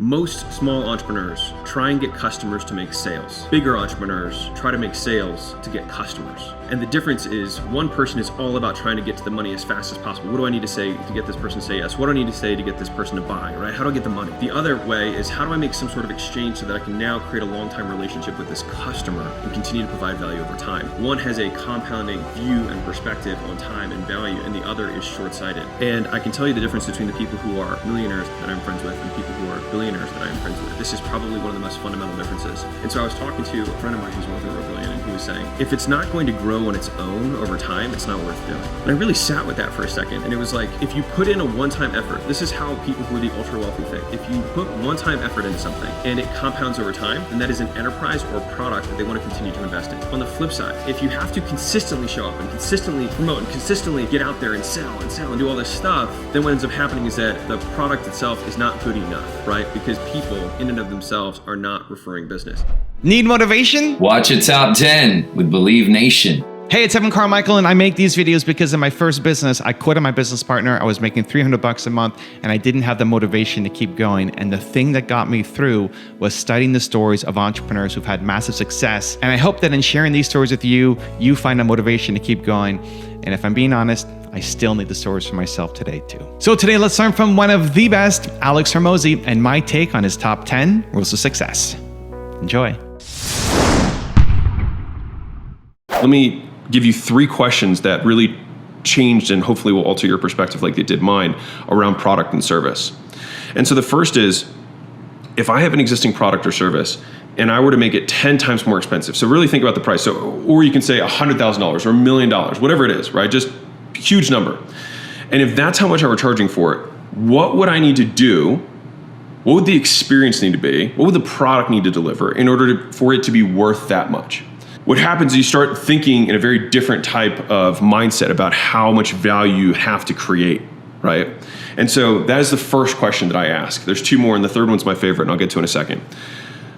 Most small entrepreneurs try and get customers to make sales. Bigger entrepreneurs try to make sales to get customers. And the difference is one person is all about trying to get to the money as fast as possible. What do I need to say to get this person to say yes? What do I need to say to get this person to buy, right? How do I get the money? The other way is how do I make some sort of exchange so that I can now create a long-time relationship with this customer and continue to provide value over time. One has a compounding view and perspective on time and value, and the other is short-sighted. And I can tell you the difference between the people who are millionaires that I'm friends with and people who are billionaires that I'm friends with. This is probably one of the most fundamental differences. And so I was talking to a friend of mine who's worth over $1 billion, and he was saying, if it's not going to grow on its own over time, it's not worth doing. And I really sat with that for a second, and it was like, if you put in a one-time effort, this is how people who are the ultra-wealthy think. If you put one-time effort into something and it compounds over time, then that is an enterprise or product that they want to continue to invest in. On the flip side, if you have to consistently show up and consistently promote and consistently get out there and sell and do all this stuff, then what ends up happening is that the product itself is not good enough, right? Because people in and of themselves are not referring business. Need motivation? Watch a top 10 with Believe Nation. Hey, it's Evan Carmichael, and I make these videos because in my first business, I quit on my business partner. I was making $300 a month, and I didn't have the motivation to keep going. And the thing that got me through was studying the stories of entrepreneurs who've had massive success. And I hope that in sharing these stories with you, you find the motivation to keep going. And if I'm being honest, I still need the stories for myself today too. So today, let's learn from one of the best, Alex Hormozi, and my take on his top 10 rules of success. Enjoy. Let me give you 3 questions that really changed and hopefully will alter your perspective like they did mine around product and service. And so the first is, if I have an existing product or service and I were to make it 10 times more expensive, so really think about the price. So, or you can say $100,000 or $1 million, whatever it is, right? Just huge number. And if that's how much I were charging for it, what would I need to do? What would the experience need to be? What would the product need to deliver in order for it to be worth that much? What happens is you start thinking in a very different type of mindset about how much value you have to create, right? And so that is the first question that I ask. There's 2 more, and the third one's my favorite, and I'll get to in a second.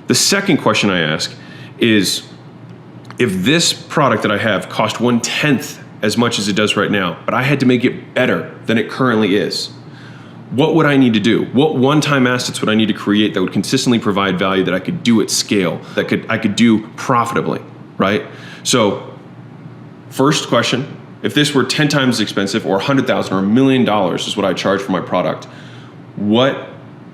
The second question I ask is, if this product that I have cost 1/10 as much as it does right now, but I had to make it better than it currently is, what would I need to do? What one-time assets would I need to create that would consistently provide value that I could do at scale, that I could do profitably? Right? So first question, if this were 10 times as expensive or $100,000 or $1 million is what I charge for my product, what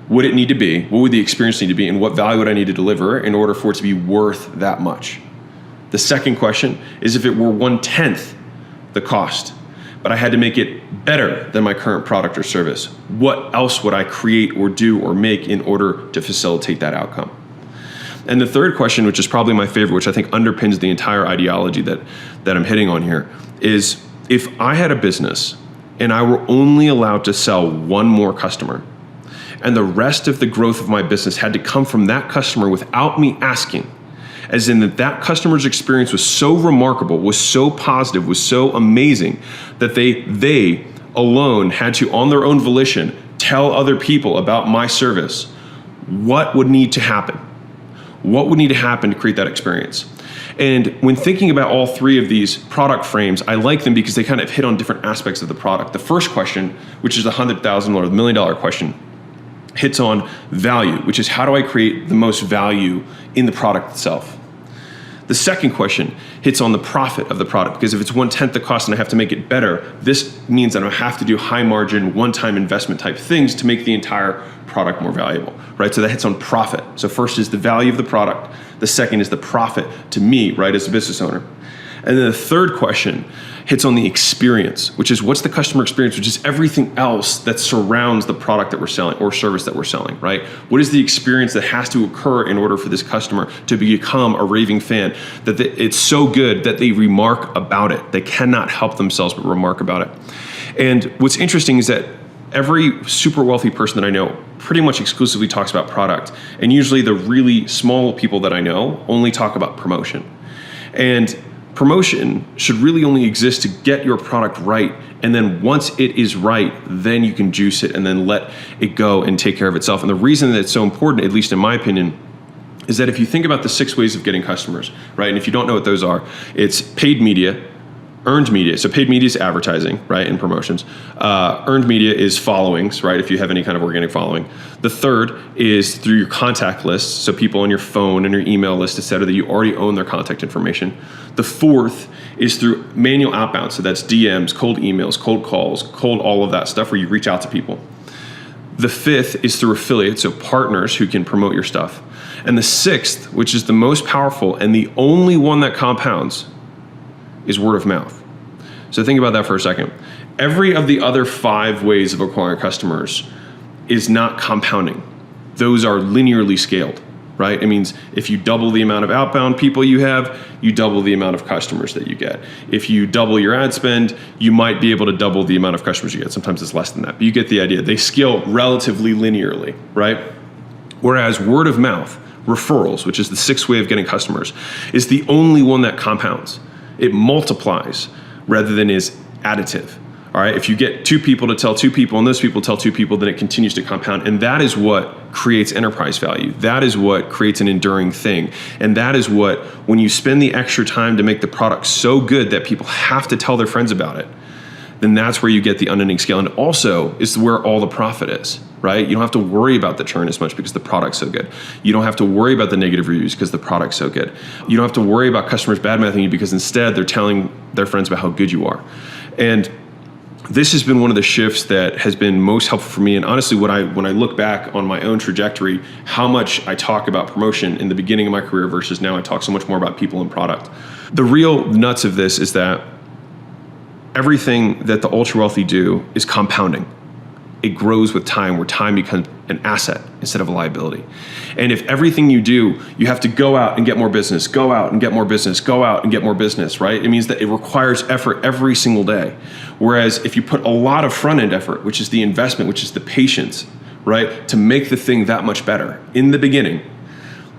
would it need to be? What would the experience need to be? And what value would I need to deliver in order for it to be worth that much? The second question is, if it were 1/10 the cost, but I had to make it better than my current product or service, what else would I create or do or make in order to facilitate that outcome? And the third question, which is probably my favorite, which I think underpins the entire ideology that I'm hitting on here, is if I had a business and I were only allowed to sell one more customer, and the rest of the growth of my business had to come from that customer without me asking, as in that customer's experience was so remarkable, was so positive, was so amazing, that they alone had to, on their own volition, tell other people about my service, what would need to happen? What would need to happen to create that experience? And when thinking about all 3 of these product frames, I like them because they kind of hit on different aspects of the product. The first question, which is the $100,000 or the $1 million question, hits on value, which is how do I create the most value in the product itself? The second question hits on the profit of the product, because if it's 1/10 the cost and I have to make it better, this means that I have to do high margin, one-time investment type things to make the entire product more valuable, right? So that hits on profit. So first is the value of the product. The second is the profit to me, right, as a business owner. And then the third question hits on the experience, which is what's the customer experience, which is everything else that surrounds the product that we're selling or service that we're selling, right? What is the experience that has to occur in order for this customer to become a raving fan, that it's so good that they remark about it. They cannot help themselves but remark about it. And what's interesting is that every super wealthy person that I know pretty much exclusively talks about product. And usually the really small people that I know only talk about promotion. And promotion should really only exist to get your product right. And then once it is right, then you can juice it and then let it go and take care of itself. And the reason that it's so important, at least in my opinion, is that if you think about the 6 ways of getting customers, right? And if you don't know what those are, it's paid media, Earned media, so paid media is advertising, right, and promotions. Earned media is followings, right, if you have any kind of organic following. The third is through your contact lists, so people on your phone and your email list, et cetera, that you already own their contact information. The fourth is through manual outbound, so that's DMs, cold emails, cold calls, cold all of that stuff where you reach out to people. The fifth is through affiliates, so partners who can promote your stuff. And the sixth, which is the most powerful and the only one that compounds, is word of mouth. So think about that for a second. Every of the other 5 ways of acquiring customers is not compounding. Those are linearly scaled, right? It means if you double the amount of outbound people you have, you double the amount of customers that you get. If you double your ad spend, you might be able to double the amount of customers you get. Sometimes it's less than that, but you get the idea. They scale relatively linearly, right? Whereas word of mouth, referrals, which is the 6th way of getting customers, is the only one that compounds. It multiplies rather than is additive. All right, if you get 2 people to tell 2 people and those people tell 2 people, then it continues to compound. And that is what creates enterprise value. That is what creates an enduring thing. And that is what, when you spend the extra time to make the product so good that people have to tell their friends about it, then that's where you get the unending scale. And also is where all the profit is, right? You don't have to worry about the churn as much because the product's so good. You don't have to worry about the negative reviews because the product's so good. You don't have to worry about customers bad-mouthing you because instead they're telling their friends about how good you are. And this has been one of the shifts that has been most helpful for me. And honestly, when I look back on my own trajectory, how much I talk about promotion in the beginning of my career versus now I talk so much more about people and product. The real nuts of this is that everything that the ultra wealthy do is compounding. It grows with time, where time becomes an asset instead of a liability. And if everything you do, you have to go out and get more business, go out and get more business, go out and get more business, right? It means that it requires effort every single day. Whereas if you put a lot of front-end effort, which is the investment, which is the patience, right, to make the thing that much better in the beginning,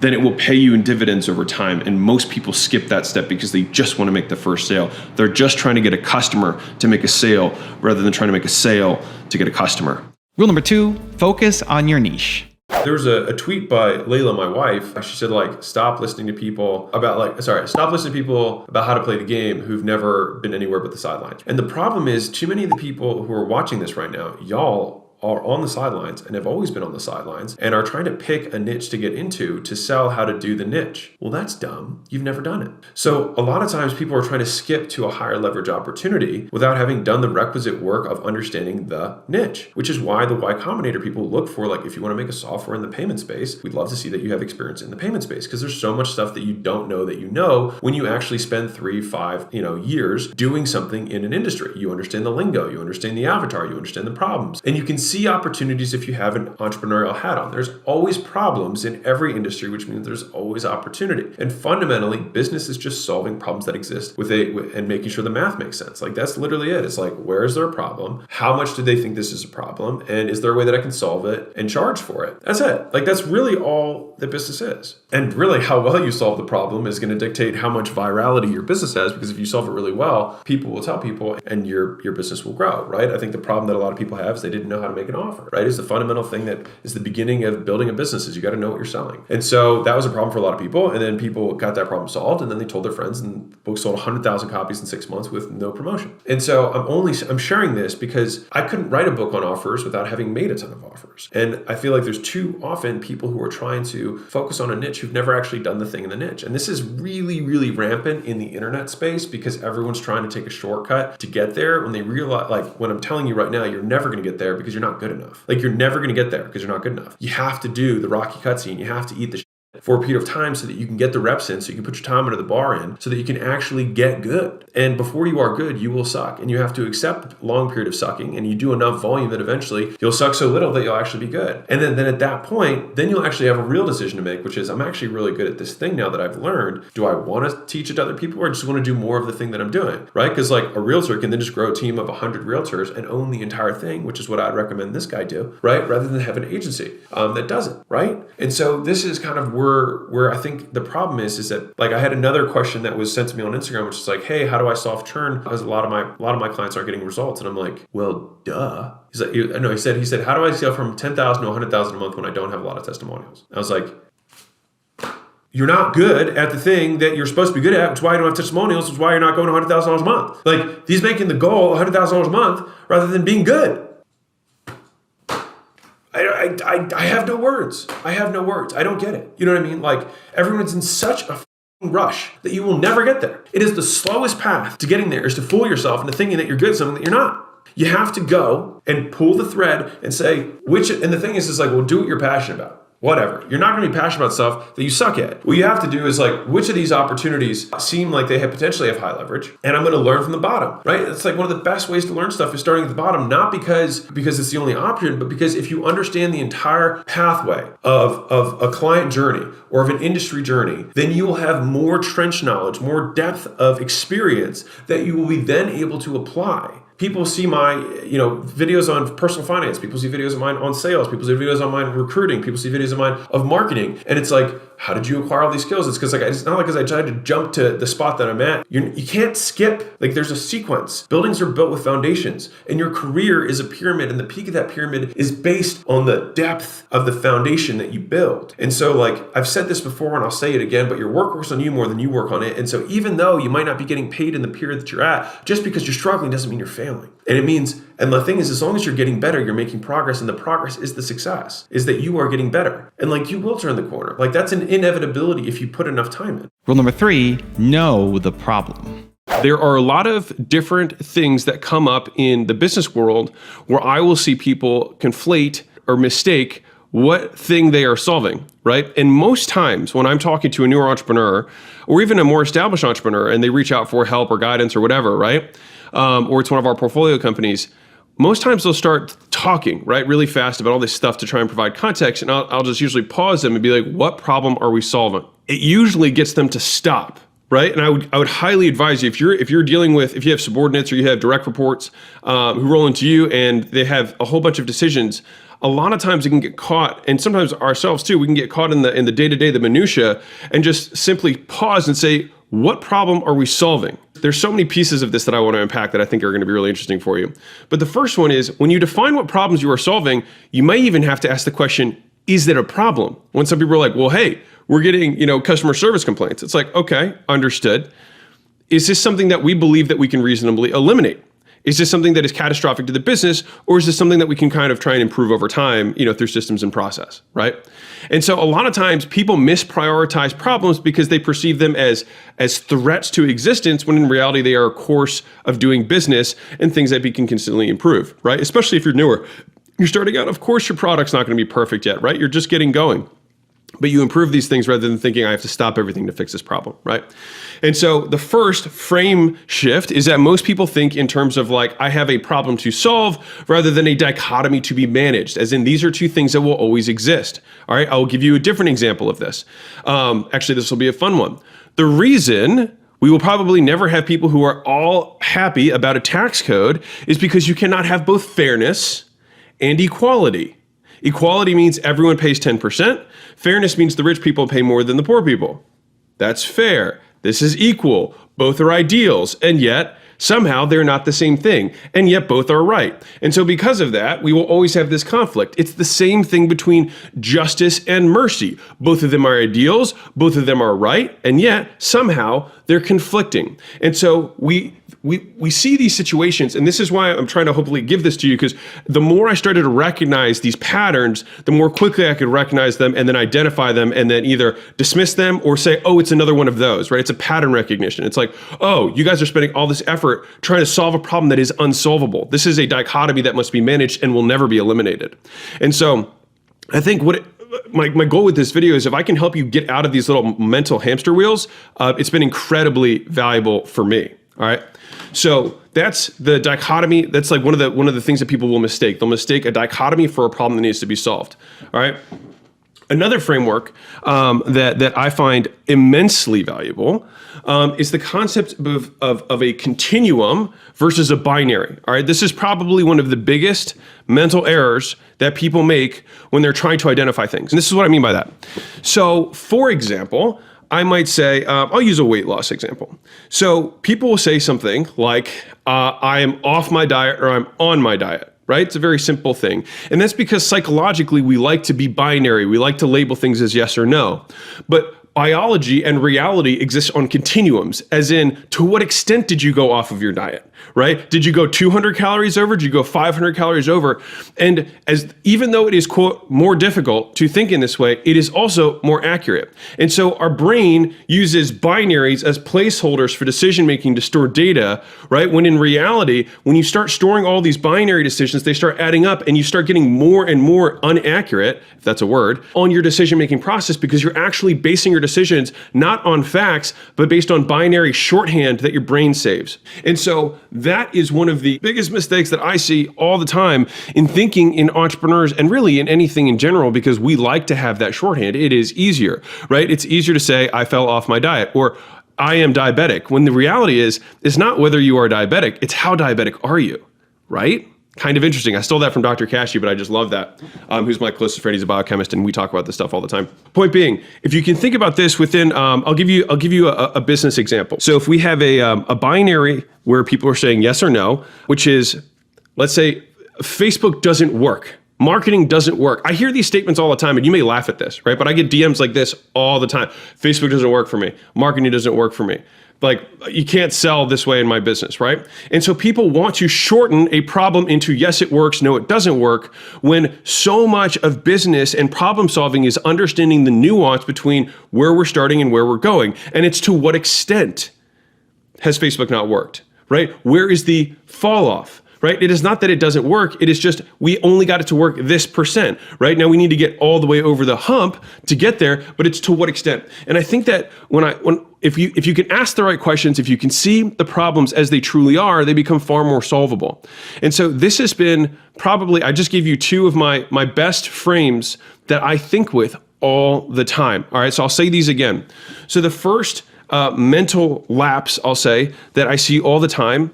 then it will pay you in dividends over time. And most people skip that step because they just want to make the first sale. They're just trying to get a customer to make a sale rather than trying to make a sale to get a customer. Rule number 2, focus on your niche. There was a tweet by Leila, my wife. She said, stop listening to people about how to play the game who've never been anywhere but the sidelines. And the problem is, too many of the people who are watching this right now, y'all are on the sidelines and have always been on the sidelines and are trying to pick a niche to get into to sell how to do the niche. Well, that's dumb. You've never done it. So a lot of times people are trying to skip to a higher leverage opportunity without having done the requisite work of understanding the niche, which is why the Y Combinator people look for, if you want to make a software in the payment space, we'd love to see that you have experience in the payment space, because there's so much stuff that you don't know that you know when you actually spend 3-5 years doing something in an industry. You understand the lingo, you understand the avatar, you understand the problems, and you can see opportunities if you have an entrepreneurial hat on. There's always problems in every industry, which means there's always opportunity. And fundamentally, business is just solving problems that exist and making sure the math makes sense. That's literally it. It's where is there a problem? How much do they think this is a problem? And is there a way that I can solve it and charge for it? That's it. That's really all that business is. And really, how well you solve the problem is going to dictate how much virality your business has, because if you solve it really well, people will tell people and your business will grow, right? I think the problem that a lot of people have is they didn't know how to make an offer, right? Is the fundamental thing that is the beginning of building a business, is you got to know what you're selling. And so that was a problem for a lot of people. And then people got that problem solved, and then they told their friends, and the book sold 100,000 copies in 6 months with no promotion. And so I'm sharing this because I couldn't write a book on offers without having made a ton of offers. And I feel like there's too often people who are trying to focus on a niche who've never actually done the thing in the niche. And this is really, really rampant in the internet space because everyone's trying to take a shortcut to get there when they realize, when I'm telling you right now, you're never going to get there because you're not good enough. You're never going to get there because you're not good enough. You have to do the rocky cutscene. You have to eat the shit for a period of time so that you can get the reps in, so you can put your time under the bar in, so that you can actually get good. And before you are good, you will suck. And you have to accept a long period of sucking, and you do enough volume that eventually you'll suck so little that you'll actually be good. And then at that point, then you'll actually have a real decision to make, which is, I'm actually really good at this thing now that I've learned. Do I want to teach it to other people, or just want to do more of the thing that I'm doing, right? Because a realtor can then just grow a team of 100 realtors and own the entire thing, which is what I'd recommend this guy do, right? Rather than have an agency that does it, right? And so this is kind of where I think the problem is that I had another question that was sent to me on Instagram, which is hey, how do I solve churn? Because a lot of my clients aren't getting results. And I'm like, well, duh. He's like, no, he said, how do I scale from 10,000 to 100,000 a month when I don't have a lot of testimonials? I was like, You're not good at the thing that you're supposed to be good at, which is why you don't have testimonials, which is why you're not going to $100,000 a month. Like, he's making the goal $100,000 a month rather than being good. I have no words. I have no words. I don't get it. You know what I mean? Like, everyone's in such a rush that you will never get there. It is the slowest path to getting there is to fool yourself into thinking that you're good at something that you're not. You have to go and pull the thread and say, and the thing is like, well, do what you're passionate about. Whatever. You're not going to be passionate about stuff that you suck at. What you have to do is like, which of these opportunities seem like they potentially have high leverage? And I'm going to learn from the bottom, right? It's like one of the best ways to learn stuff is starting at the bottom, not because it's the only option, but because if you understand the entire pathway of a client journey or of an industry journey, then you will have more trench knowledge, more depth of experience that you will be then able to apply. People see my, videos on personal finance. People see videos of mine on sales. People see videos of mine on recruiting. People see videos of mine of marketing. And it's like, how did you acquire all these skills? It's because it's not like because I tried to jump to the spot that I'm at. You can't skip. Like, there's a sequence. Buildings are built with foundations, and your career is a pyramid, and the peak of that pyramid is based on the depth of the foundation that you build. And so, like, I've said this before, and I'll say it again, but your work works on you more than you work on it. And so, even though you might not be getting paid in the period that you're at, just because you're struggling doesn't mean you're failing. And it means, and the thing is, as long as you're getting better, you're making progress, and the progress is the success, is that you are getting better. And like, you will turn the corner. Like, that's an inevitability if you put enough time in. Rule number 3, know the problem. There are a lot of different things that come up in the business world where I will see people conflate or mistake what thing they are solving, right? And most times when I'm talking to a newer entrepreneur or even a more established entrepreneur and they reach out for help or guidance or whatever, right? Or it's one of our portfolio companies, most times they'll start talking, right, really fast about all this stuff to try and provide context. And I'll just usually pause them and be like, what problem are we solving? It usually gets them to stop, right? And I would highly advise you, if you have subordinates or you have direct reports who roll into you and they have a whole bunch of decisions, a lot of times you can get caught, and sometimes ourselves too, we can get caught in the day-to-day, the minutia, and just simply pause and say, what problem are we solving? There's so many pieces of this that I want to unpack that I think are going to be really interesting for you. But the first one is, when you define what problems you are solving, you might even have to ask the question, is it a problem? When some people are like, well, hey, we're getting, customer service complaints. It's like, okay, understood. Is this something that we believe that we can reasonably eliminate? Is this something that is catastrophic to the business, or is this something that we can kind of try and improve over time, through systems and process, right? And so a lot of times people misprioritize problems because they perceive them as threats to existence, when in reality they are a course of doing business and things that we can consistently improve, right? Especially if you're newer. You're starting out, of course your product's not going to be perfect yet, right? You're just getting going. But you improve these things rather than thinking, I have to stop everything to fix this problem, right? And so the first frame shift is that most people think in terms of like, I have a problem to solve rather than a dichotomy to be managed, as in these are two things that will always exist. All right, I will give you a different example of this. Actually, this will be a fun one. The reason we will probably never have people who are all happy about a tax code is because you cannot have both fairness and equality. Equality means everyone pays 10%. Fairness means the rich people pay more than the poor people. That's fair. This is equal. Both are ideals. And yet, somehow they're not the same thing. And yet both are right. And so because of that, we will always have this conflict. It's the same thing between justice and mercy. Both of them are ideals. Both of them are right. And yet somehow they're conflicting. And so we see these situations, and this is why I'm trying to hopefully give this to you, because the more I started to recognize these patterns, the more quickly I could recognize them and then identify them and then either dismiss them or say, oh, it's another one of those, right? It's a pattern recognition. It's like, oh, you guys are spending all this effort trying to solve a problem that is unsolvable. This is a dichotomy that must be managed and will never be eliminated. And so I think my goal with this video is if I can help you get out of these little mental hamster wheels, it's been incredibly valuable for me. All right. So that's the dichotomy. That's like one of the things that people will mistake. They'll mistake a dichotomy for a problem that needs to be solved. All right. Another framework that I find immensely valuable is the concept of a continuum versus a binary. All right. This is probably one of the biggest mental errors that people make when they're trying to identify things. And this is what I mean by that. So, for example, I might say, I'll use a weight loss example. So people will say something like, I am off my diet or I'm on my diet, right? It's a very simple thing. And that's because psychologically we like to be binary. We like to label things as yes or no. But biology and reality exists on continuums, as in, to what extent did you go off of your diet, right? Did you go 200 calories over? Did you go 500 calories over? And even though it is, quote, more difficult to think in this way, it is also more accurate. And so our brain uses binaries as placeholders for decision making to store data, right? When in reality, when you start storing all these binary decisions, they start adding up and you start getting more and more inaccurate, if that's a word, on your decision making process, because you're actually basing your decisions not on facts, but based on binary shorthand that your brain saves. And so that is one of the biggest mistakes that I see all the time in thinking in entrepreneurs and really in anything in general, because we like to have that shorthand. It is easier, right? It's easier to say, I fell off my diet, or I am diabetic, when the reality is, it's not whether you are diabetic, it's how diabetic are you, right? Kind of interesting. I stole that from Dr. Cashy, but I just love that. Who's my closest friend? He's a biochemist, and we talk about this stuff all the time. Point being, if you can think about this within, I'll give you a business example. So if we have a binary where people are saying yes or no, which is, let's say, Facebook doesn't work. Marketing doesn't work. I hear these statements all the time, and you may laugh at this, right? But I get DMs like this all the time. Facebook doesn't work for me. Marketing doesn't work for me. Like, you can't sell this way in my business, right? And so people want to shorten a problem into yes, it works, no, it doesn't work, when so much of business and problem solving is understanding the nuance between where we're starting and where we're going. And it's to what extent has Facebook not worked, right? Where is the fall off? Right? It is not that it doesn't work. It is just we only got it to work this %. Right now, we need to get all the way over the hump to get there. But it's to what extent? And I think that if you can ask the right questions, if you can see the problems as they truly are, they become far more solvable. And so this has been probably, I just gave you two of my best frames that I think with all the time. All right, so I'll say these again. So the first mental lapse, I'll say, that I see all the time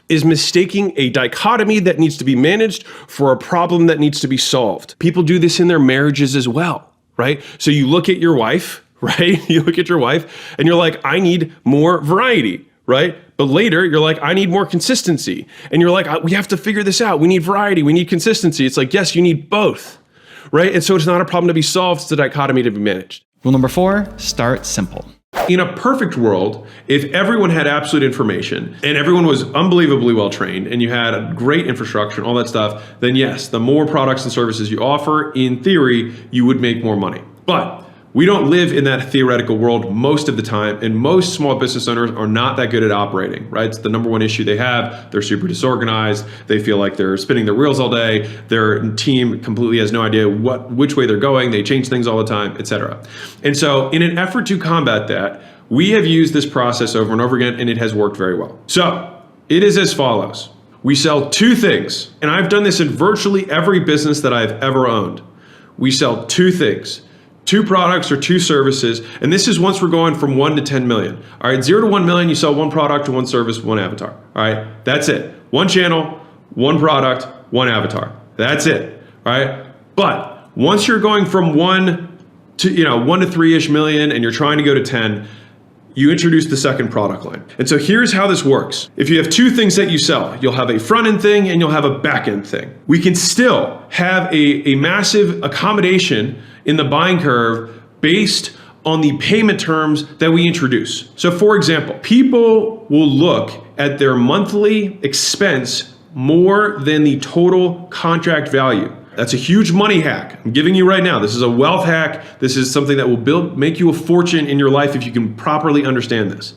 is mistaking a dichotomy that needs to be managed for a problem that needs to be solved. People do this in their marriages as well, right? So you look at your wife, right? You look at your wife and you're like, I need more variety, right? But later you're like, I need more consistency. And you're like, we have to figure this out. We need variety, we need consistency. It's like, yes, you need both, right? And so it's not a problem to be solved, it's a dichotomy to be managed. Rule number 4, start simple. In a perfect world, if everyone had absolute information and everyone was unbelievably well trained and you had a great infrastructure and all that stuff, then yes, the more products and services you offer, in theory, you would make more money. But we don't live in that theoretical world most of the time, and most small business owners are not that good at operating, right? It's the number one issue they have. They're super disorganized. They feel like they're spinning their wheels all day. Their team completely has no idea which way they're going. They change things all the time, etc. And so in an effort to combat that, we have used this process over and over again, and it has worked very well. So it is as follows. We sell two things, and I've done this in virtually every business that I've ever owned. We sell two things. 2 products or 2 services, and this is once we're going from 1 to 10 million. All right, 0 to 1 million, you sell 1 product, 1 service, 1 avatar. All right, that's it. 1 channel, 1 product, 1 avatar. That's it. All right, but once you're going from 1 to 3-ish million, and you're trying to go to 10, you introduce the second product line. And so here's how this works. If you have 2 things that you sell, you'll have a front end thing and you'll have a back end thing. We can still have a massive accommodation in the buying curve based on the payment terms that we introduce. So for example, people will look at their monthly expense more than the total contract value. That's a huge money hack. I'm giving you right now. This is a wealth hack. This is something that will make you a fortune in your life if you can properly understand this.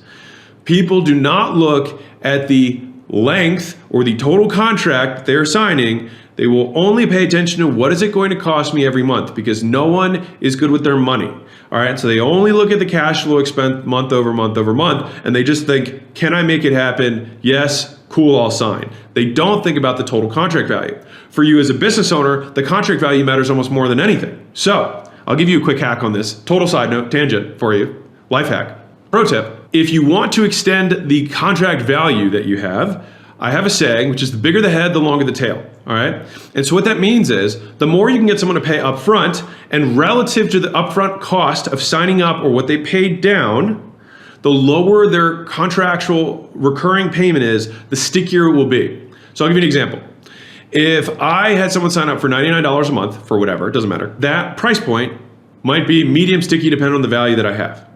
People do not look at the length or the total contract they're signing. They will only pay attention to what is it going to cost me every month, because no one is good with their money. All right, so they only look at the cash flow expense month over month over month, and they just think, can I make it happen? Yes, cool, I'll sign. They don't think about the total contract value. For you as a business owner, the contract value matters almost more than anything. So I'll give you a quick hack on this. Total side note, tangent for you, life hack. Pro tip, if you want to extend the contract value that you have, I have a saying, which is the bigger the head, the longer the tail, all right? And so what that means is the more you can get someone to pay up front, and relative to the upfront cost of signing up or what they paid down, the lower their contractual recurring payment is, the stickier it will be. So I'll give you an example. If I had someone sign up for $99 a month for whatever, it doesn't matter, that price point Might be medium sticky depending on the value that I have.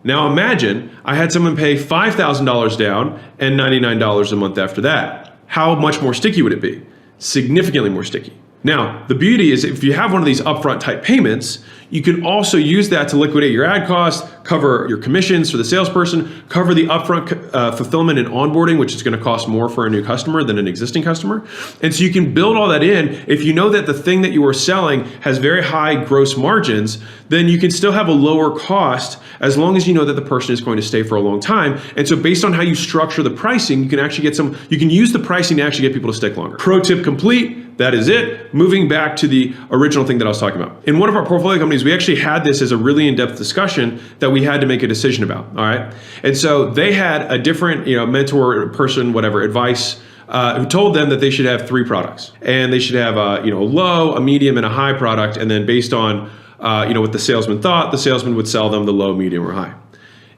Now imagine I had someone pay $5,000 down and $99 a month after that. How much more sticky would it be? Significantly more sticky. Now, the beauty is if you have one of these upfront type payments, you can also use that to liquidate your ad costs, cover your commissions for the salesperson, cover the upfront fulfillment and onboarding, which is going to cost more for a new customer than an existing customer. And so you can build all that in. If you know that the thing that you are selling has very high gross margins, then you can still have a lower cost as long as you know that the person is going to stay for a long time. And so based on how you structure the pricing, you can actually you can use the pricing to actually get people to stick longer. Pro tip complete. That is it. Moving back to the original thing that I was talking about. In one of our portfolio companies, we actually had this as a really in-depth discussion that we had to make a decision about, all right? And so they had a different, mentor, person, whatever, advice, who told them that they should have 3 products. And they should have a low, a medium, and a high product. And then based on what the salesman thought, the salesman would sell them the low, medium, or high.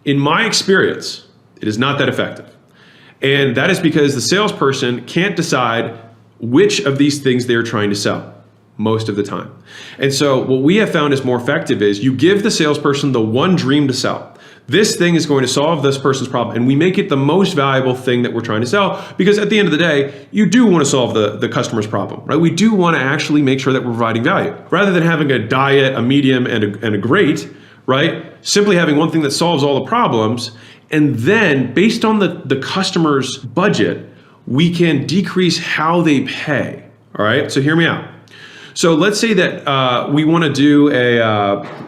In my experience, it is not that effective. And that is because the salesperson can't decide which of these things they're trying to sell most of the time. And so what we have found is more effective is you give the salesperson the one dream to sell. This thing is going to solve this person's problem, and we make it the most valuable thing that we're trying to sell, because at the end of the day, you do want to solve the customer's problem, right? We do want to actually make sure that we're providing value. Rather than having a diet, a medium, and a great, right? Simply having one thing that solves all the problems, and then based on the customer's budget, we can decrease how they pay, all right? So hear me out. So let's say that we want to do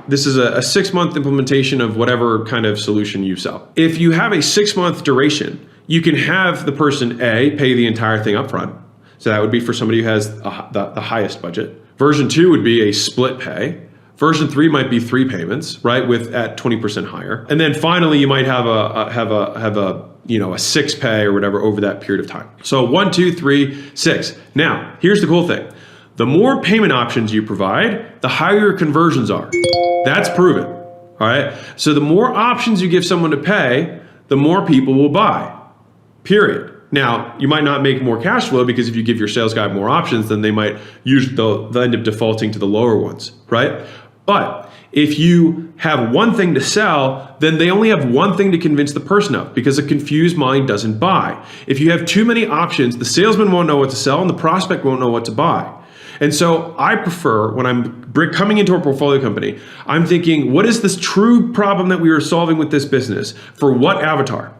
this is a 6-month implementation of whatever kind of solution you sell. If you have a 6-month duration, you can have the person pay the entire thing up front. So that would be for somebody who has the highest budget. Version 2 would be a split pay. Version 3 might be 3 payments, right, at 20% higher. And then finally, you might have a 6 pay or whatever over that period of time. So 1, 2, 3, 6. Now, here's the cool thing. The more payment options you provide, the higher your conversions are. That's proven, all right? So the more options you give someone to pay, the more people will buy, period. Now, you might not make more cash flow because if you give your sales guy more options, then they'll end up defaulting to the lower ones, right? But if you have one thing to sell, then they only have one thing to convince the person of, because a confused mind doesn't buy. If you have too many options, the salesman won't know what to sell and the prospect won't know what to buy. And so I prefer, when I'm coming into a portfolio company, I'm thinking, what is this true problem that we are solving with this business? For what avatar?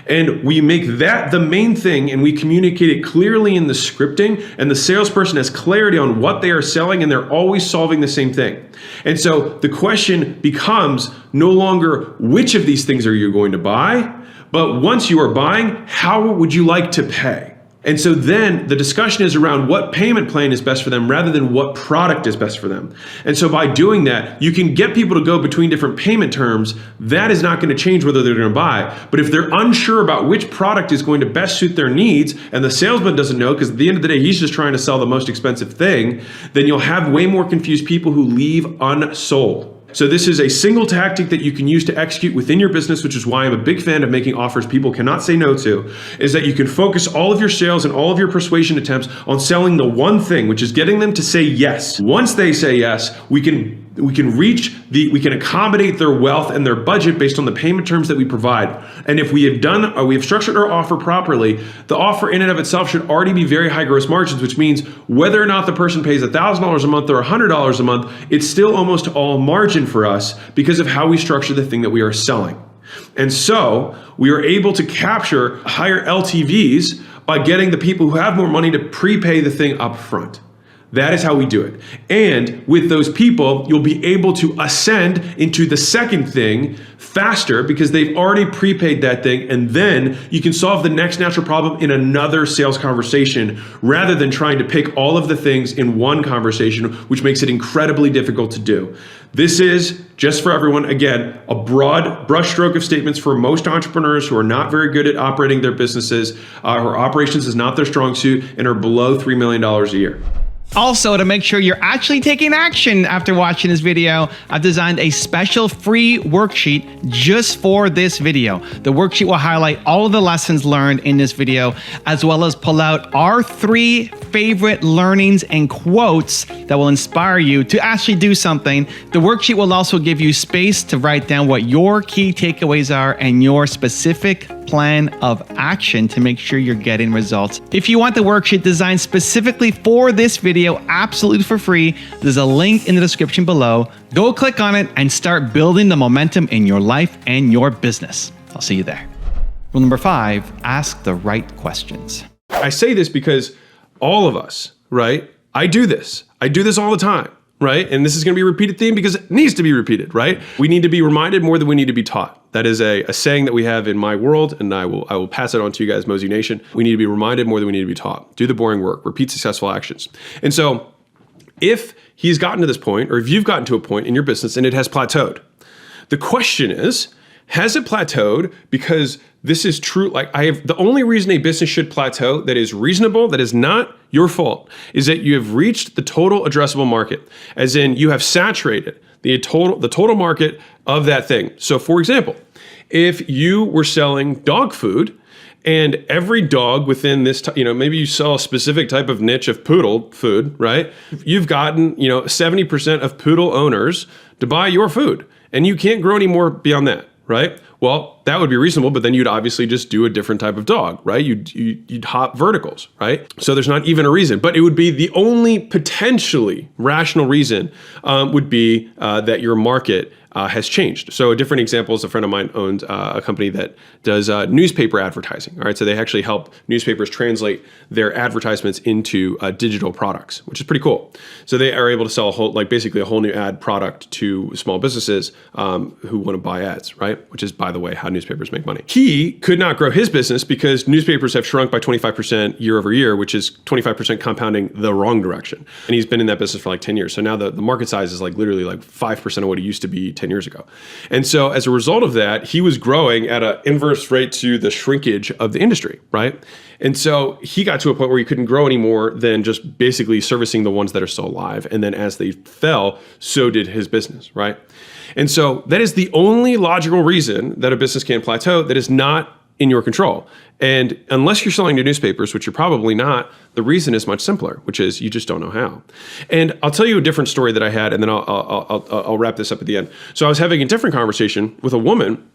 And we make that the main thing, and we communicate it clearly in the scripting, and the salesperson has clarity on what they are selling, and they're always solving the same thing. And so the question becomes no longer which of these things are you going to buy, but once you are buying, how would you like to pay? And so then the discussion is around what payment plan is best for them rather than what product is best for them. And so by doing that, you can get people to go between different payment terms. That is not going to change whether they're going to buy. But if they're unsure about which product is going to best suit their needs, and the salesman doesn't know because at the end of the day, he's just trying to sell the most expensive thing, then you'll have way more confused people who leave unsold. So this is a single tactic that you can use to execute within your business, which is why I'm a big fan of making offers people cannot say no to, is that you can focus all of your sales and all of your persuasion attempts on selling the one thing, which is getting them to say yes. Once they say yes, we can accommodate their wealth and their budget based on the payment terms that we provide. And if we have structured our offer properly, the offer in and of itself should already be very high gross margins, which means whether or not the person pays $1,000 a month or $100 a month, it's still almost all margin for us because of how we structure the thing that we are selling. And so we are able to capture higher LTVs by getting the people who have more money to prepay the thing up front. That is how we do it. And with those people, you'll be able to ascend into the second thing faster because they've already prepaid that thing. And then you can solve the next natural problem in another sales conversation rather than trying to pick all of the things in one conversation, which makes it incredibly difficult to do. This is, just for everyone, again, a broad brushstroke of statements for most entrepreneurs who are not very good at operating their businesses, or operations is not their strong suit, and are below $3 million a year. Also, to make sure you're actually taking action after watching this video, I've designed a special free worksheet just for this video. The worksheet will highlight all of the lessons learned in this video, as well as pull out our 3 favorite learnings and quotes that will inspire you to actually do something. The worksheet will also give you space to write down what your key takeaways are and your specific plan of action to make sure you're getting results. If you want the worksheet designed specifically for this video, absolutely for free, there's a link in the description below. Go click on it and start building the momentum in your life and your business. I'll see you there. Rule number 5, ask the right questions. I say this because all of us, right? I do this all the time, right? And this is going to be a repeated theme because it needs to be repeated, right? We need to be reminded more than we need to be taught. That is a saying that we have in my world, and I will pass it on to you guys, Mozi Nation. We need to be reminded more than we need to be taught. Do the boring work, repeat successful actions. And so if he's gotten to this point, or if you've gotten to a point in your business and it has plateaued, the question is, has it plateaued because this is true? Like the only reason a business should plateau that is reasonable, that is not your fault, is that you have reached the total addressable market, as in you have saturated the total market of that thing. So for example, if you were selling dog food and every dog within this, maybe you sell a specific type of niche of poodle food, right? You've gotten, 70% of poodle owners to buy your food and you can't grow any more beyond that. Right? Well, that would be reasonable, but then you'd obviously just do a different type of dog, right? You'd hop verticals, right? So there's not even a reason, but it would be the only potentially rational reason would be that your market has changed. So a different example is a friend of mine owns a company that does newspaper advertising. All right, so they actually help newspapers translate their advertisements into digital products, which is pretty cool. So they are able to sell basically a whole new ad product to small businesses who want to buy ads, right? Which is, by the way, how newspapers make money. He could not grow his business because newspapers have shrunk by 25% year over year, which is 25% compounding the wrong direction. And he's been in that business for like 10 years. So now the market size is literally 5% of what it used to be 10 years ago. And so as a result of that, he was growing at an inverse rate to the shrinkage of the industry, right? And so he got to a point where he couldn't grow any more than just basically servicing the ones that are still alive. And then as they fell, so did his business, right? And so that is the only logical reason that a business can plateau that is not in your control. And unless you're selling to newspapers, which you're probably not, the reason is much simpler, which is you just don't know how. And I'll tell you a different story that I had, and then I'll wrap this up at the end. So I was having a different conversation with a woman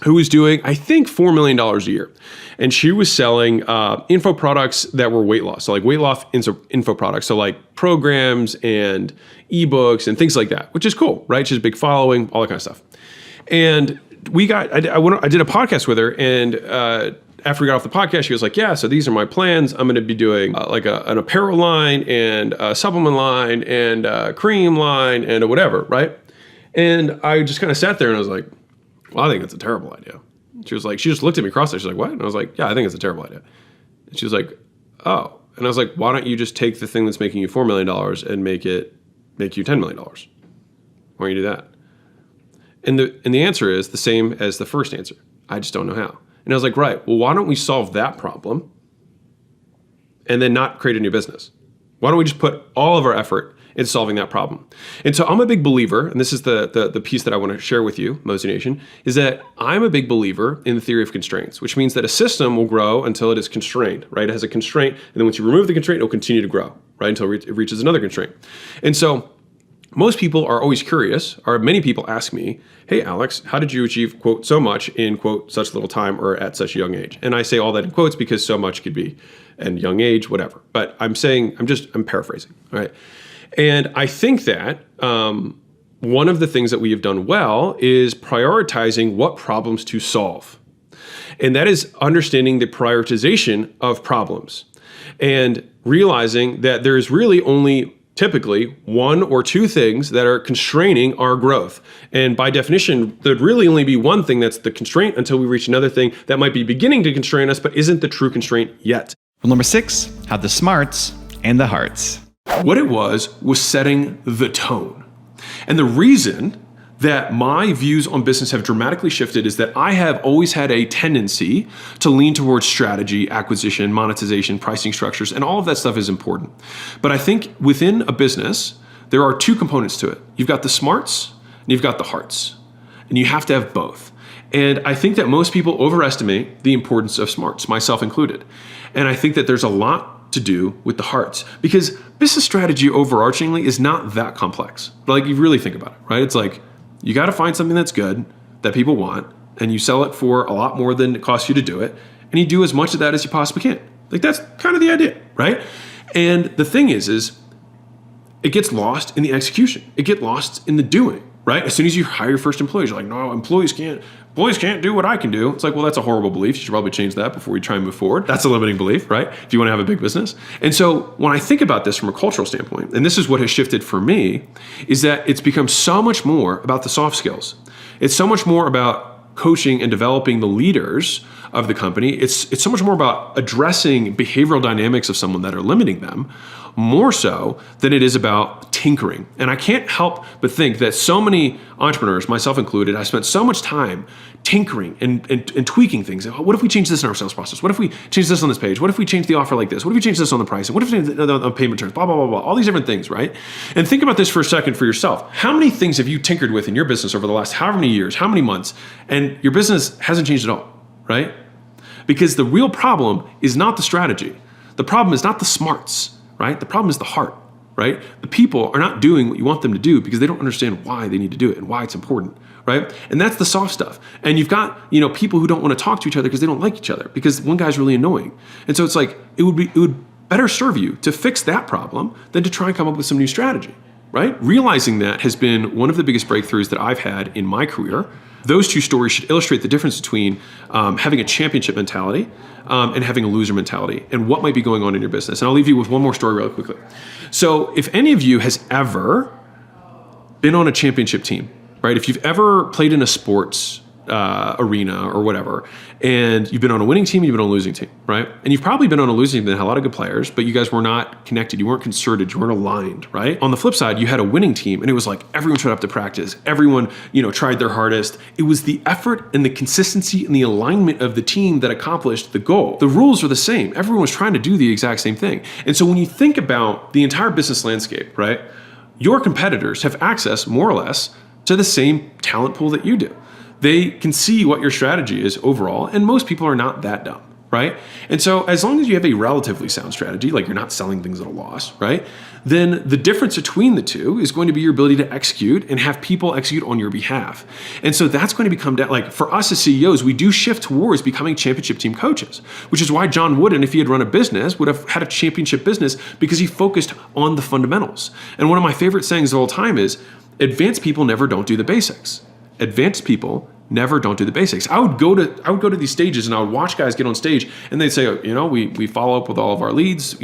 who was doing, I think, $4 million a year. And she was selling info products that were weight loss. So like weight loss info products. So like programs and ebooks and things like that, which is cool, right? She has a big following, all that kind of stuff. And I did a podcast with her, and after we got off the podcast, she was like, yeah, so these are my plans. I'm going to be doing an apparel line and a supplement line and a cream line and a whatever, right? And I just kind of sat there and I was like, well, I think that's a terrible idea. She just looked at me cross-eyed. She's like, what? And I was like, yeah, I think it's a terrible idea. And she was like, oh. And I was like, why don't you just take the thing that's making you $4 million and make you $10 million? Why don't you do that? And the answer is the same as the first answer. I just don't know how. And I was like, right, well, why don't we solve that problem and then not create a new business? Why don't we just put all of our effort into solving that problem? And so I'm a big believer, and this is the piece that I want to share with you, Mozi Nation, is that I'm a big believer in the theory of constraints, which means that a system will grow until it is constrained, right? It has a constraint, and then once you remove the constraint, it will continue to grow, right? Until it reaches another constraint. And so most people are always curious, or many people ask me, hey, Alex, how did you achieve, quote, so much in, quote, such little time or at such a young age? And I say all that in quotes because so much could be in young age, whatever. But I'm paraphrasing, all right? And I think that one of the things that we have done well is prioritizing what problems to solve. And that is understanding the prioritization of problems and realizing that there is really only typically one or two things that are constraining our growth. And by definition, there'd really only be one thing that's the constraint until we reach another thing that might be beginning to constrain us, but isn't the true constraint yet. Rule number 6, have the smarts and the hearts. What it was setting the tone. And the reason that my views on business have dramatically shifted is that I have always had a tendency to lean towards strategy, acquisition, monetization, pricing structures, and all of that stuff is important. But I think within a business, there are two components to it. You've got the smarts and you've got the hearts, and you have to have both. And I think that most people overestimate the importance of smarts, myself included. And I think that there's a lot to do with the hearts, because business strategy overarchingly is not that complex. But like, you really think about it, right? It's like, you got to find something that's good that people want, and you sell it for a lot more than it costs you to do it, and you do as much of that as you possibly can. Like, that's kind of the idea, right? And the thing is it gets lost in the execution. It gets lost in the doing, right? As soon as you hire your first employees, you're like, no, employees can't do what I can do. It's like, well, that's a horrible belief. You should probably change that before you try and move forward. That's a limiting belief, right? If you want to have a big business. And so when I think about this from a cultural standpoint, and this is what has shifted for me, is that it's become so much more about the soft skills. It's so much more about coaching and developing the leaders of the company. It's so much more about addressing behavioral dynamics of someone that are limiting them, more so than it is about tinkering. And I can't help but think that so many entrepreneurs, myself included, I spent so much time tinkering and tweaking things. What if we change this in our sales process? What if we change this on this page? What if we change the offer like this? What if we change this on the price? What if we change the payment terms? Blah, blah, blah, blah. All these different things, right? And think about this for a second for yourself. How many things have you tinkered with in your business over the last however many years, how many months, and your business hasn't changed at all, right? Because the real problem is not the strategy. The problem is not the smarts, right? The problem is the heart, right? The people are not doing what you want them to do because they don't understand why they need to do it and why it's important, right? And that's the soft stuff. And you've got, people who don't want to talk to each other because they don't like each other, because one guy's really annoying. And so it's like, it would better serve you to fix that problem than to try and come up with some new strategy, right? Realizing that has been one of the biggest breakthroughs that I've had in my career. Those two stories should illustrate the difference between having a championship mentality and having a loser mentality, and what might be going on in your business. And I'll leave you with one more story really quickly. So if any of you has ever been on a championship team, right? If you've ever played in a sports arena or whatever, and you've been on a winning team and you've been on a losing team, right? And you've probably been on a losing team that had a lot of good players, but you guys were not connected, you weren't concerted, you weren't aligned, right? On the flip side, you had a winning team and it was like everyone showed up to practice, everyone, tried their hardest. It was the effort and the consistency and the alignment of the team that accomplished the goal. The rules are the same. Everyone was trying to do the exact same thing. And so when you think about the entire business landscape, right? Your competitors have access more or less to the same talent pool that you do. They can see what your strategy is overall, and most people are not that dumb, right? And so as long as you have a relatively sound strategy, like you're not selling things at a loss, right? Then the difference between the two is going to be your ability to execute and have people execute on your behalf. And so that's going to become like, for us as CEOs, we do shift towards becoming championship team coaches, which is why John Wooden, if he had run a business, would have had a championship business, because he focused on the fundamentals. And one of my favorite sayings of all time is, advanced people never don't do the basics. Advanced people never don't do the basics. I would go to these stages and I would watch guys get on stage and they'd say, we follow up with all of our leads,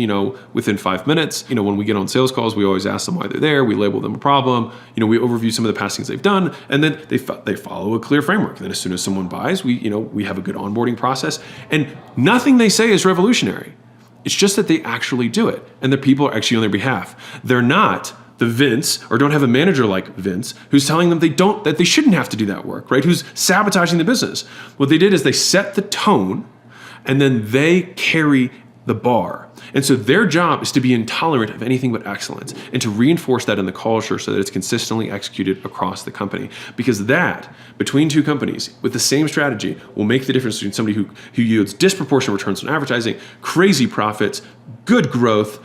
within 5 minutes. When we get on sales calls, we always ask them why they're there. We label them a problem. We overview some of the past things they've done, and then they follow a clear framework. And then as soon as someone buys, we have a good onboarding process, and nothing they say is revolutionary. It's just that they actually do it, and the people are actually on their behalf. They're not the Vince, or don't have a manager like Vince, who's telling them that they shouldn't have to do that work, right? Who's sabotaging the business. What they did is they set the tone, and then they carry the bar. And so their job is to be intolerant of anything but excellence, and to reinforce that in the culture so that it's consistently executed across the company. Because that, between two companies with the same strategy, will make the difference between somebody who yields disproportionate returns on advertising, crazy profits, good growth,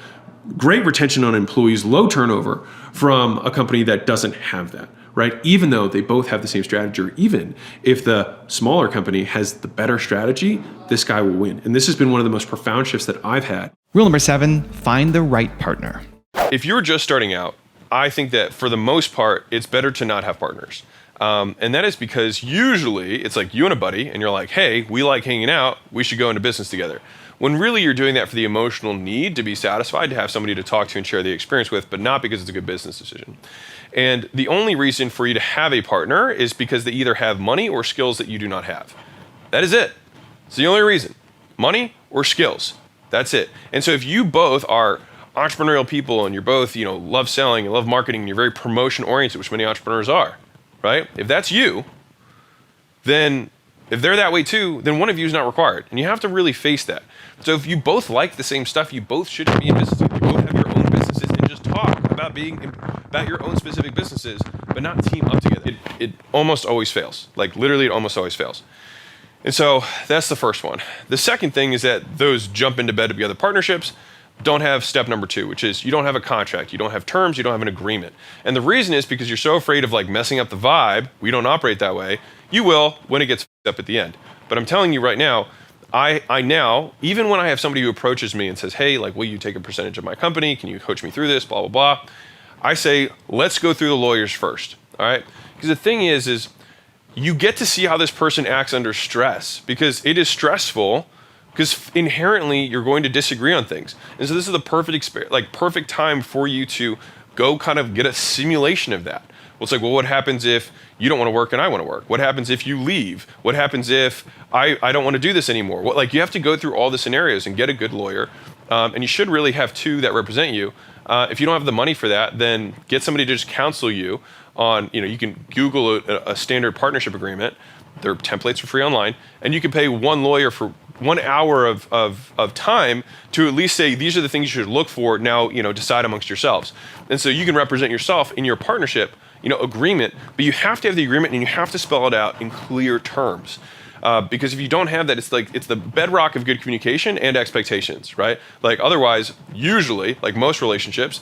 great retention on employees, low turnover, from a company that doesn't have that, right? Even though they both have the same strategy, or even if the smaller company has the better strategy, this guy will win. And this has been one of the most profound shifts that I've had. Rule number 7, find the right partner. If you're just starting out, I think that for the most part, it's better to not have partners. And that is because usually it's like you and a buddy and you're like, hey, we like hanging out, we should go into business together. When really you're doing that for the emotional need to be satisfied, to have somebody to talk to and share the experience with, but not because it's a good business decision. And the only reason for you to have a partner is because they either have money or skills that you do not have. That is it. It's the only reason. Money or skills. That's it. And so if you both are entrepreneurial people and you're both, love selling and love marketing and you're very promotion oriented, which many entrepreneurs are, right? If that's you, then if they're that way too, then one of you is not required. And you have to really face that. So if you both like the same stuff, you both shouldn't be in business. You both have your own businesses and just talk about your own specific businesses, but not team up together. It almost always fails. Like literally it almost always fails. And so that's the first one. The second thing is that those jump into bed together partnerships, don't have step number 2, which is you don't have a contract, you don't have terms, you don't have an agreement. And the reason is because you're so afraid of like messing up the vibe. We don't operate that way. You will when it gets up at the end. But I'm telling you right now, I now, even when I have somebody who approaches me and says, hey, like, will you take a percentage of my company? Can you coach me through this? Blah, blah, blah. I say, let's go through the lawyers first. All right. Because the thing is you get to see how this person acts under stress, because it is stressful, because inherently you're going to disagree on things. And so this is the perfect time for you to go kind of get a simulation of that. Well, it's like, well, what happens if you don't want to work and I want to work? What happens if you leave? What happens if I don't want to do this anymore? You have to go through all the scenarios and get a good lawyer. And you should really have 2 that represent you. If you don't have the money for that, then get somebody to just counsel you on, you can Google a standard partnership agreement. Their templates are free online, and you can pay one lawyer for 1 hour of time to at least say, these are the things you should look for. Now, decide amongst yourselves. And so you can represent yourself in your partnership, agreement, but you have to have the agreement and you have to spell it out in clear terms. Because if you don't have that, it's the bedrock of good communication and expectations, right? Like otherwise, usually, like most relationships,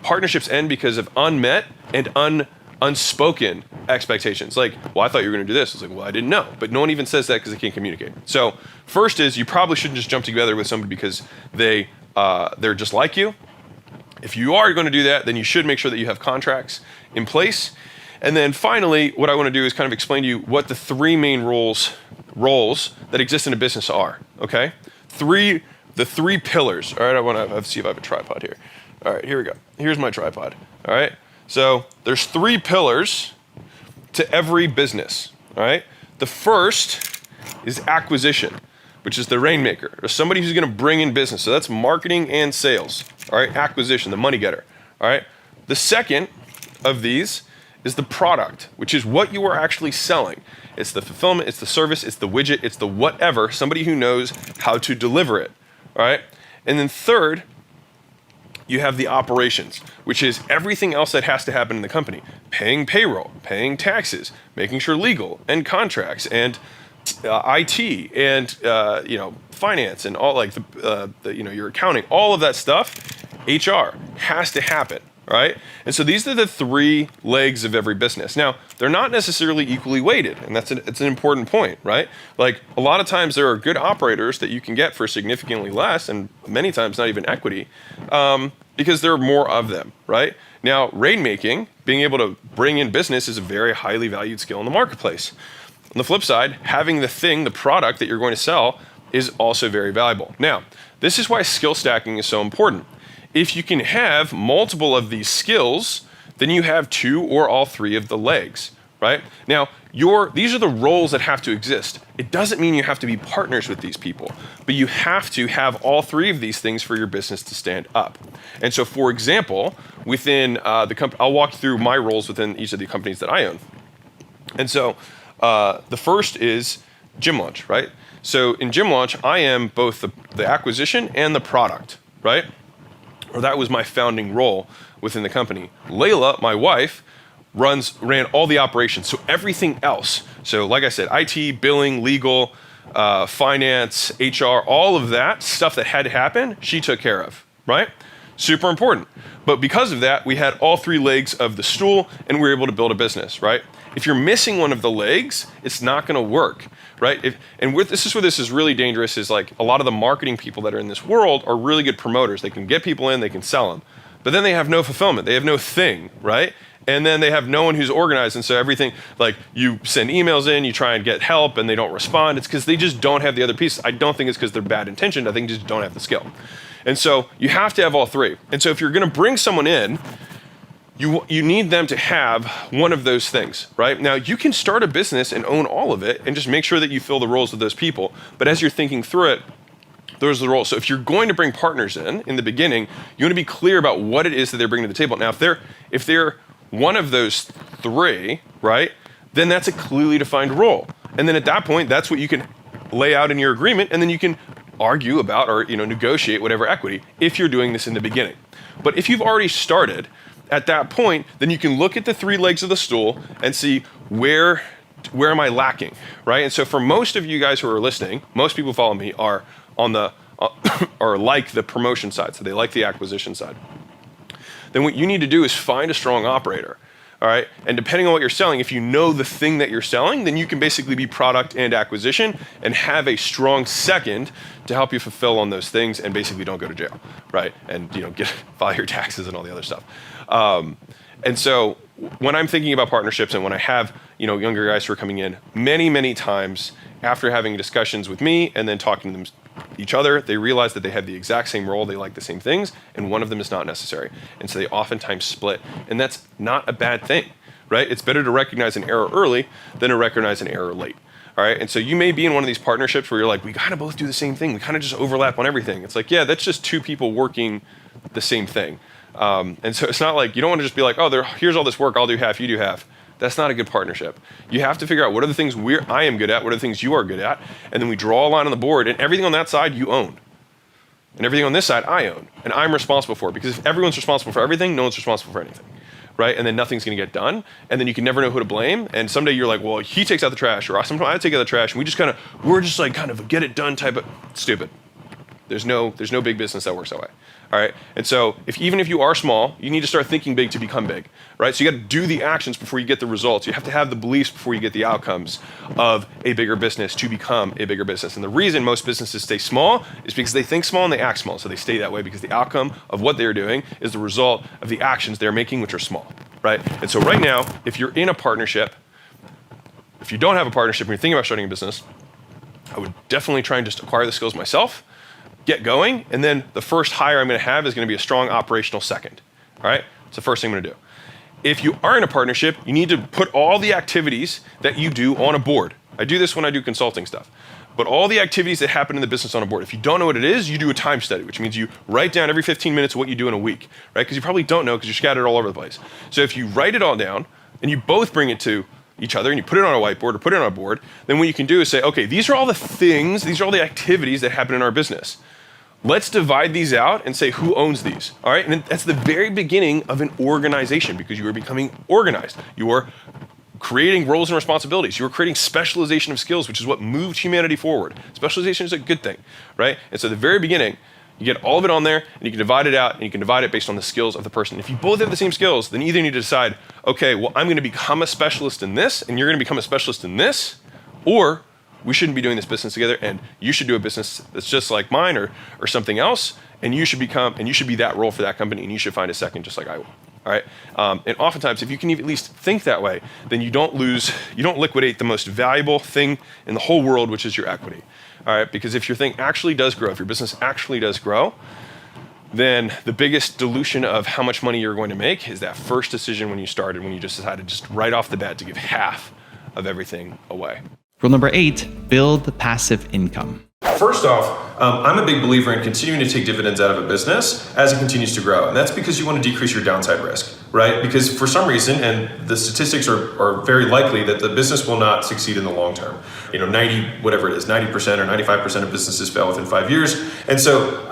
partnerships end because of unmet and unspoken expectations. Like, well, I thought you were going to do this. It's like, well, I didn't know. But no one even says that because they can't communicate. So first is you probably shouldn't just jump together with somebody because they're just like you. If you are going to do that, then you should make sure that you have contracts in place. And then finally, what I want to do is kind of explain to you what the 3 main roles that exist in a business are, okay? The 3 pillars. All right, I want to see if I have a tripod here. All right, here we go. Here's my tripod, all right? So there's 3 pillars to every business, all right? The first is acquisition, which is the rainmaker, or somebody who's going to bring in business. So that's marketing and sales, all right? Acquisition, the money getter, all right? The second of these is the product, which is what you are actually selling. It's the fulfillment, it's the service, it's the widget, it's the whatever, somebody who knows how to deliver it, all right? And then third, you have the operations, which is everything else that has to happen in the company. Paying payroll, paying taxes, making sure legal and contracts and IT and finance and all like your accounting, all of that stuff, HR has to happen, right? And so these are the 3 legs of every business. Now, they're not necessarily equally weighted, and it's an important point, right? Like a lot of times there are good operators that you can get for significantly less, and many times not even equity, because there are more of them, right? Now, rainmaking, being able to bring in business, is a very highly valued skill in the marketplace. On the flip side, having the product that you're going to sell is also very valuable. Now, this is why skill stacking is so important. If you can have multiple of these skills, then you have 2 or all 3 of the legs, right? Now, these are the roles that have to exist. It doesn't mean you have to be partners with these people, but you have to have all 3 of these things for your business to stand up. And so, for example, within the company, I'll walk through my roles within each of the companies that I own. And so, the first is Gym Launch, right? So in Gym Launch, I am both the acquisition and the product, right? Or that was my founding role within the company. Leila, my wife, ran all the operations. So everything else. So like I said, IT, billing, legal, finance, HR, all of that stuff that had to happen, she took care of, right? Super important. But because of that, we had all 3 legs of the stool and we were able to build a business, right? If you're missing one of the legs, it's not going to work, right? This is where this is really dangerous, is like a lot of the marketing people that are in this world are really good promoters. They can get people in, they can sell them. But then they have no fulfillment. They have no thing, right? And then they have no one who's organized. And so everything, like you send emails in, you try and get help and they don't respond. It's because they just don't have the other piece. I don't think it's because they're bad intentioned. I think they just don't have the skill. And so you have to have all 3. And so if you're going to bring someone in, you need them to have one of those things, right? Now, you can start a business and own all of it and just make sure that you fill the roles of those people. But as you're thinking through it, those are the roles. So if you're going to bring partners in the beginning, you want to be clear about what it is that they're bringing to the table. Now, if they're one of those 3, right, then that's a clearly defined role. And then at that point, that's what you can lay out in your agreement, and then you can argue about or negotiate whatever equity if you're doing this in the beginning. But if you've already started, at that point, then you can look at the 3 legs of the stool and see where am I lacking, right? And so for most of you guys who are listening, most people follow me are on the or like the promotion side, so they like the acquisition side, then what you need to do is find a strong operator. All right, and depending on what you're selling, if you know the thing that you're selling, then you can basically be product and acquisition and have a strong second to help you fulfill on those things and basically don't go to jail, right? And file your taxes and all the other stuff. And so when I'm thinking about partnerships and when I have younger guys who are coming in, many times after having discussions with me and then talking to them each other, they realize that they have the exact same role, they like the same things, and one of them is not necessary. And so they oftentimes split. And that's not a bad thing, right? It's better to recognize an error early than to recognize an error late. All right, and so you may be in one of these partnerships where you're like, we kind of both do the same thing. We kind of just overlap on everything. It's like, yeah, that's just two people working the same thing. And so it's not like, you don't want to just be like, oh, here's all this work, I'll do half, you do half. That's not a good partnership. You have to figure out what are the things I am good at, what are the things you are good at, and then we draw a line on the board, and everything on that side you own. And everything on this side I own, and I'm responsible for it, because if everyone's responsible for everything, no one's responsible for anything, right? And then nothing's gonna get done, and then you can never know who to blame, and someday you're like, well, he takes out the trash, or sometimes I take out the trash, and we're just like kind of a get it done type of stupid. There's no big business that works that way. All right, and so even if you are small, you need to start thinking big to become big, right? So you got to do the actions before you get the results. You have to have the beliefs before you get the outcomes of a bigger business to become a bigger business. And the reason most businesses stay small is because they think small and they act small. So they stay that way because the outcome of what they're doing is the result of the actions they're making, which are small, right? And so right now, if you're in a partnership, if you don't have a partnership and you're thinking about starting a business, I would definitely try and just acquire the skills myself, get going, and then the first hire I'm going to have is going to be a strong operational second. All right? It's the first thing I'm going to do. If you are in a partnership, you need to put all the activities that you do on a board. I do this when I do consulting stuff. But all the activities that happen in the business on a board. If you don't know what it is, you do a time study, which means you write down every 15 minutes what you do in a week, right? Because you probably don't know because you're scattered all over the place. So if you write it all down and you both bring it to each other and you put it on a whiteboard or put it on a board, then what you can do is say, okay, these are all the things, these are all the activities that happen in our business. Let's divide these out and say who owns these, all right? And that's the very beginning of an organization because you are becoming organized. You are creating roles and responsibilities. You are creating specialization of skills, which is what moved humanity forward. Specialization is a good thing, right? And so at the very beginning, you get all of it on there and you can divide it out and you can divide it based on the skills of the person. If you both have the same skills, then either you need to decide, okay, well, I'm gonna become a specialist in this and you're gonna become a specialist in this, or we shouldn't be doing this business together and you should do a business that's just like mine or something else and you should be that role for that company and you should find a second just like I will. All right. And oftentimes if you can at least think that way, then you don't liquidate the most valuable thing in the whole world, which is your equity. All right. Because if your thing actually does grow, if your business actually does grow, then the biggest dilution of how much money you're going to make is that first decision when you started, when you just decided just right off the bat to give half of everything away. Rule number 8, build passive income. First off, I'm a big believer in continuing to take dividends out of a business as it continues to grow. And that's because you want to decrease your downside risk, right? Because for some reason, and the statistics are very likely that the business will not succeed in the long term. 90% or 95% of businesses fail within 5 years. And so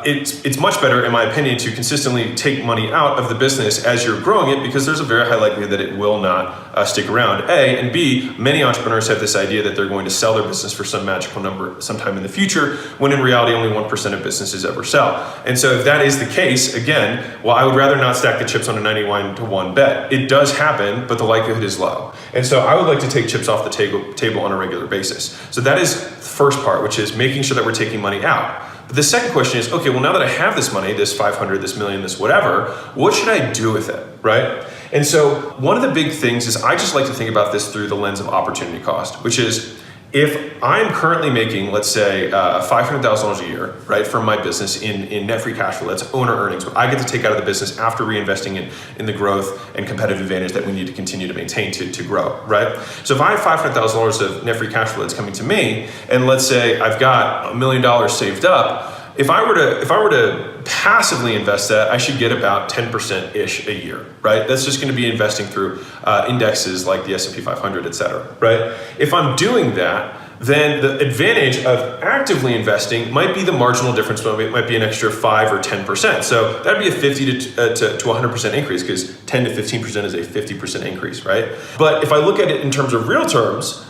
it's much better, in my opinion, to consistently take money out of the business as you're growing it because there's a very high likelihood that it will not stick around, A. And B, many entrepreneurs have this idea that they're going to sell their business for some magical number sometime in the future, when in reality only 1% of businesses ever sell. And so if that is the case, again, well, I would rather not stack the chips on a 91-to-1 bet. It does happen, but the likelihood is low. And so I would like to take chips off the table on a regular basis. So that is the first part, which is making sure that we're taking money out. But the second question is, okay, well, now that I have this money, this 500, this million, this whatever, what should I do with it, right? And so one of the big things is I just like to think about this through the lens of opportunity cost, which is if I'm currently making, let's say, $500,000 a year, right, from my business in net free cash flow, that's owner earnings, what I get to take out of the business after reinvesting in the growth and competitive advantage that we need to continue to maintain to grow, right? So if I have $500,000 of net free cash flow that's coming to me, and let's say I've got $1 million saved up, if I were to passively invest that, I should get about 10%-ish a year, right? That's just going to be investing through indexes like the S&P 500, et cetera, right? If I'm doing that, then the advantage of actively investing might be the marginal difference, but it might be an extra 5 or 10%. So that'd be a 50 to 100% increase because 10 to 15% is a 50% increase, right? But if I look at it in terms of real terms,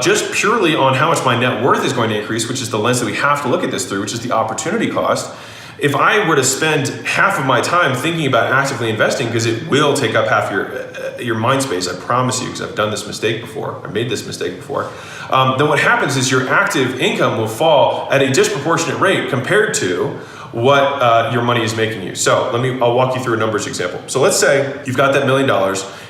just purely on how much my net worth is going to increase, which is the lens that we have to look at this through, which is the opportunity cost. If I were to spend half of my time thinking about actively investing, because it will take up half your mind space, I promise you, because I've done this mistake before, I made this mistake before, then what happens is your active income will fall at a disproportionate rate compared to what your money is making you. So I'll walk you through a numbers example. So let's say you've got that $1 million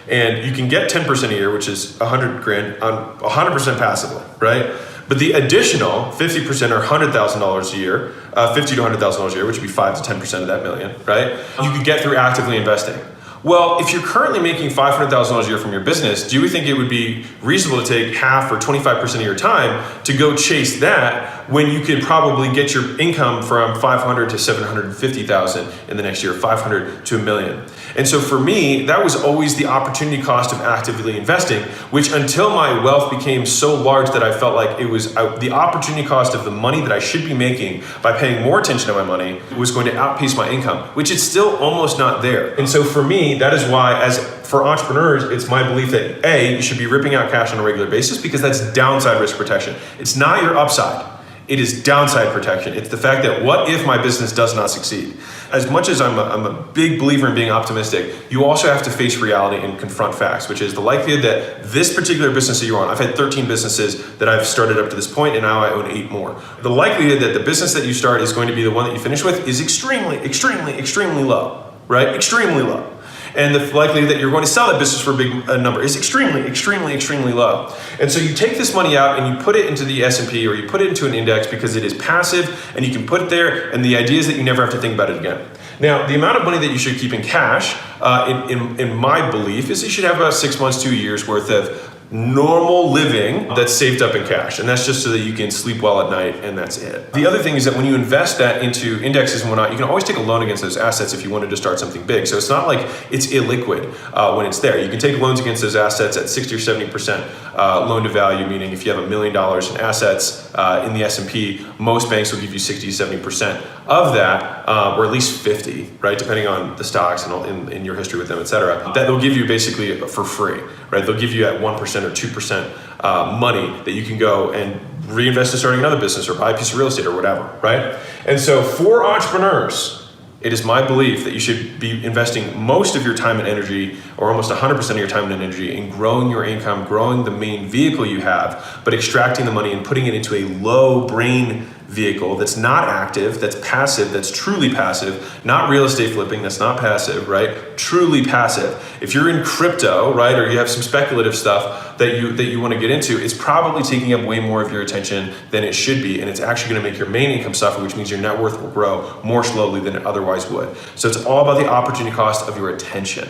and you can get 10% a year, which is 100 grand on 100% passively, right? But the additional 50% or $100,000 a year, $50 to $100,000 a year, which would be 5 to 10% of that million, right? You could get through actively investing. Well, if you're currently making $500,000 a year from your business, do you think it would be reasonable to take half or 25% of your time to go chase that when you could probably get your income from 500 to 750,000 in the next year, 500 to $1 million? And so for me, that was always the opportunity cost of actively investing, which until my wealth became so large that I felt like it was the opportunity cost of the money that I should be making by paying more attention to my money was going to outpace my income, which it's still almost not there. And so for me, that is why, as for entrepreneurs, it's my belief that A, you should be ripping out cash on a regular basis because that's downside risk protection. It's not your upside. It is downside protection. It's the fact that what if my business does not succeed? As much as I'm a big believer in being optimistic, you also have to face reality and confront facts, which is the likelihood that this particular business that you're on, I've had 13 businesses that I've started up to this point, and now I own 8 more. The likelihood that the business that you start is going to be the one that you finish with is extremely, extremely, extremely low, right? Extremely low. And the likelihood that you're going to sell that business for a big number is extremely, extremely, extremely low. And so you take this money out and you put it into the S&P or you put it into an index because it is passive and you can put it there, and the idea is that you never have to think about it again. Now, the amount of money that you should keep in cash, in my belief, is you should have about 6 months to a year's worth of normal living that's saved up in cash. And that's just so that you can sleep well at night, and that's it. The other thing is that when you invest that into indexes and whatnot, you can always take a loan against those assets if you wanted to start something big. So it's not like it's illiquid when it's there. You can take loans against those assets at 60 or 70% loan to value, meaning if you have $1 million in assets in the S&P, most banks will give you 60 to 70% of that, or at least 50, right? Depending on the stocks and in your history with them, et cetera. That they'll give you basically for free, right? They'll give you at 1% or 2% money that you can go and reinvest in starting another business or buy a piece of real estate or whatever, right? And so for entrepreneurs, it is my belief that you should be investing most of your time and energy, or almost 100% of your time and energy, in growing your income, growing the main vehicle you have, but extracting the money and putting it into a low brain vehicle that's not active, that's passive, that's truly passive, not real estate flipping, that's not passive, right? Truly passive. If you're in crypto, right, or you have some speculative stuff that you want to get into, it's probably taking up way more of your attention than it should be, and it's actually going to make your main income suffer, which means your net worth will grow more slowly than it otherwise would. So it's all about the opportunity cost of your attention.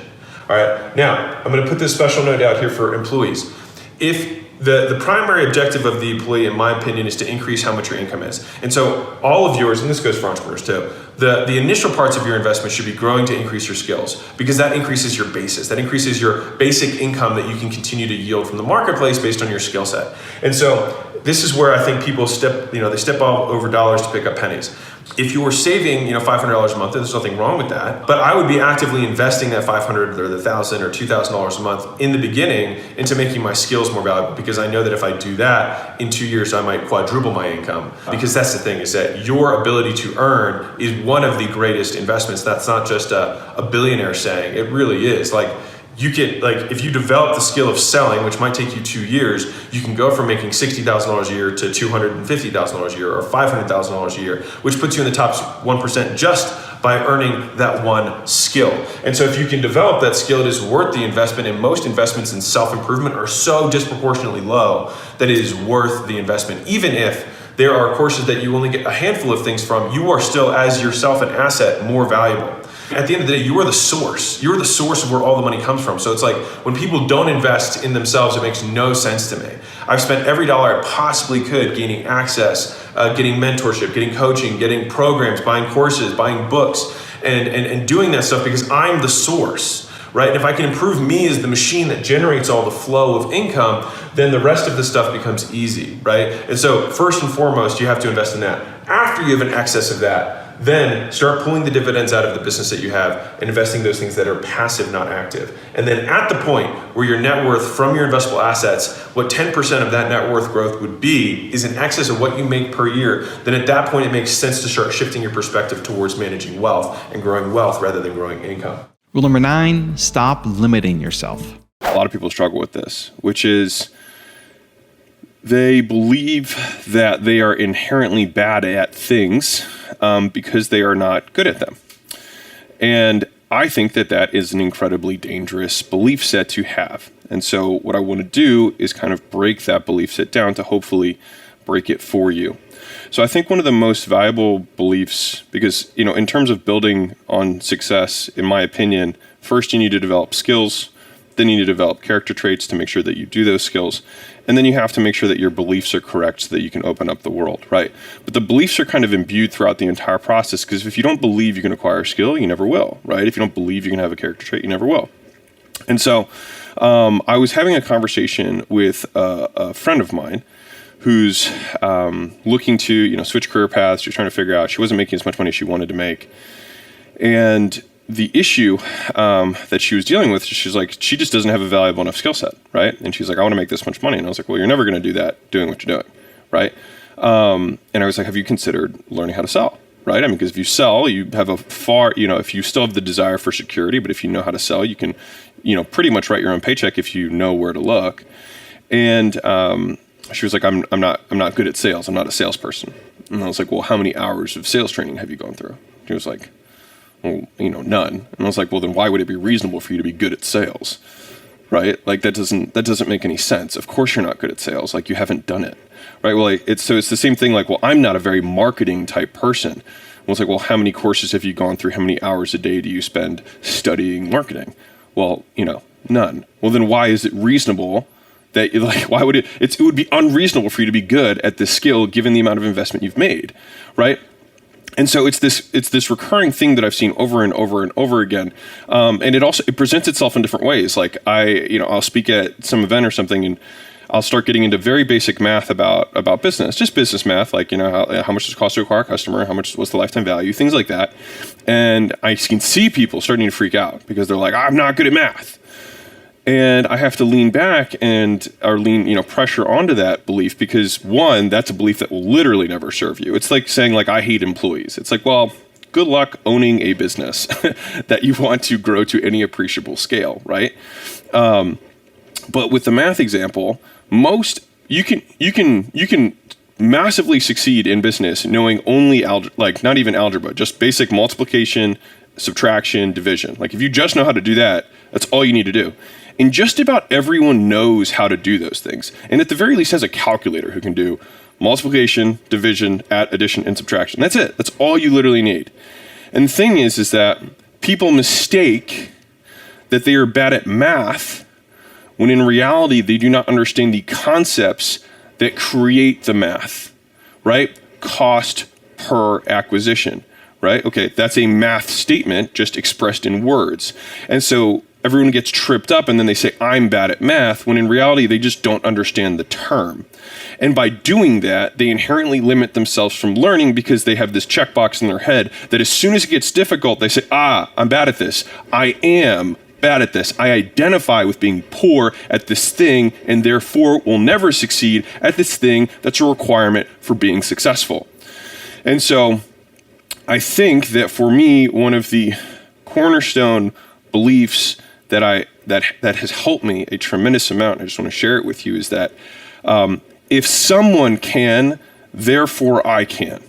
All right, now I'm going to put this special note out here for employees. If the primary objective of the employee, in my opinion, is to increase how much your income is. And so all of yours, and this goes for entrepreneurs too, the initial parts of your investment should be growing to increase your skills, because that increases your basis. That increases your basic income that you can continue to yield from the marketplace based on your skill set. And so this is where I think people step all over dollars to pick up pennies. If you were saving, $500 a month, there's nothing wrong with that. But I would be actively investing that $500 or the $1,000 or $2,000 a month in the beginning into making my skills more valuable, because I know that if I do that, in 2 years I might quadruple my income. Because that's the thing, is that your ability to earn is one of the greatest investments. That's not just a billionaire saying. It really is. You get, if you develop the skill of selling, which might take you 2 years, you can go from making $60,000 a year to $250,000 a year or $500,000 a year, which puts you in the top 1% just by earning that one skill. And so if you can develop that skill, it is worth the investment, and most investments in self-improvement are so disproportionately low that it is worth the investment. Even if there are courses that you only get a handful of things from, you are still, as yourself an asset, more valuable. At the end of the day, you are the source. You're the source of where all the money comes from. So it's like when people don't invest in themselves, it makes no sense to me. I've spent every dollar I possibly could gaining access, getting mentorship, getting coaching, getting programs, buying courses, buying books, and doing that stuff because I'm the source, right? And if I can improve me as the machine that generates all the flow of income, then the rest of the stuff becomes easy, right? And so first and foremost, you have to invest in that. After you have an excess of that, Then start pulling the dividends out of the business that you have and investing those things that are passive, not active. And then at the point where your net worth from your investable assets, what 10% of that net worth growth would be is in excess of what you make per year, then at that point it makes sense to start shifting your perspective towards managing wealth and growing wealth rather than growing income. Rule number 9, stop limiting yourself. A lot of people struggle with this, which is they believe that they are inherently bad at things because they are not good at them. And I think that that is an incredibly dangerous belief set to have. And so what I want to do is kind of break that belief set down to hopefully break it for you. So I think one of the most valuable beliefs, because, in terms of building on success, in my opinion, first you need to develop skills, then you need to develop character traits to make sure that you do those skills. And then you have to make sure that your beliefs are correct so that you can open up the world, right? But the beliefs are kind of imbued throughout the entire process, because if you don't believe you can acquire a skill, you never will, right? If you don't believe you can have a character trait, you never will. And so I was having a conversation with a friend of mine who's looking to, switch career paths. She's trying to figure out, she wasn't making as much money as she wanted to make. And the issue that she was dealing with, she's like, she just doesn't have a valuable enough skill set, right? And she's like, I want to make this much money. And I was like, well, you're never going to do that doing what you're doing, right? And I was like, have you considered learning how to sell, right? I mean, because if you sell, you have a far, if you still have the desire for security, but if you know how to sell, you can, pretty much write your own paycheck if you know where to look. And she was like, I'm not good at sales. I'm not a salesperson. And I was like, well, how many hours of sales training have you gone through? She was like, well, none. And I was like, well, then why would it be reasonable for you to be good at sales, right? Like that doesn't make any sense. Of course you're not good at sales. Like you haven't done it, right? Well, it's the same thing. Like, well, I'm not a very marketing type person. I was like, well, how many courses have you gone through? How many hours a day do you spend studying marketing? Well, none. Well, then why is it reasonable that why would it would be unreasonable for you to be good at this skill given the amount of investment you've made, right? And so it's this recurring thing that I've seen over and over and over again, and it presents itself in different ways. Like I'll speak at some event or something, and I'll start getting into very basic math about business, just business math, like how much does it cost to acquire a customer, what's the lifetime value, things like that. And I can see people starting to freak out because they're like, I'm not good at math. And I have to lean back or lean pressure onto that belief, because one, that's a belief that will literally never serve you. It's like saying I hate employees. It's like, well, good luck owning a business that you want to grow to any appreciable scale, right? But with the math example, you can massively succeed in business knowing only not even algebra, just basic multiplication, subtraction, division. Like if you just know how to do that, that's all you need to do. And just about everyone knows how to do those things. And at the very least has a calculator who can do multiplication, division, addition, and subtraction. That's it. That's all you literally need. And the thing is that people mistake that they are bad at math when in reality they do not understand the concepts that create the math, right? Cost per acquisition, right? Okay, that's a math statement just expressed in words. And so everyone gets tripped up and then they say, I'm bad at math, when in reality, they just don't understand the term. And by doing that, they inherently limit themselves from learning because they have this checkbox in their head that as soon as it gets difficult, they say, I'm bad at this. I am bad at this. I identify with being poor at this thing and therefore will never succeed at this thing that's a requirement for being successful. And so I think that for me, one of the cornerstone beliefs that has helped me a tremendous amount, I just want to share it with you, is that if someone can, therefore I can.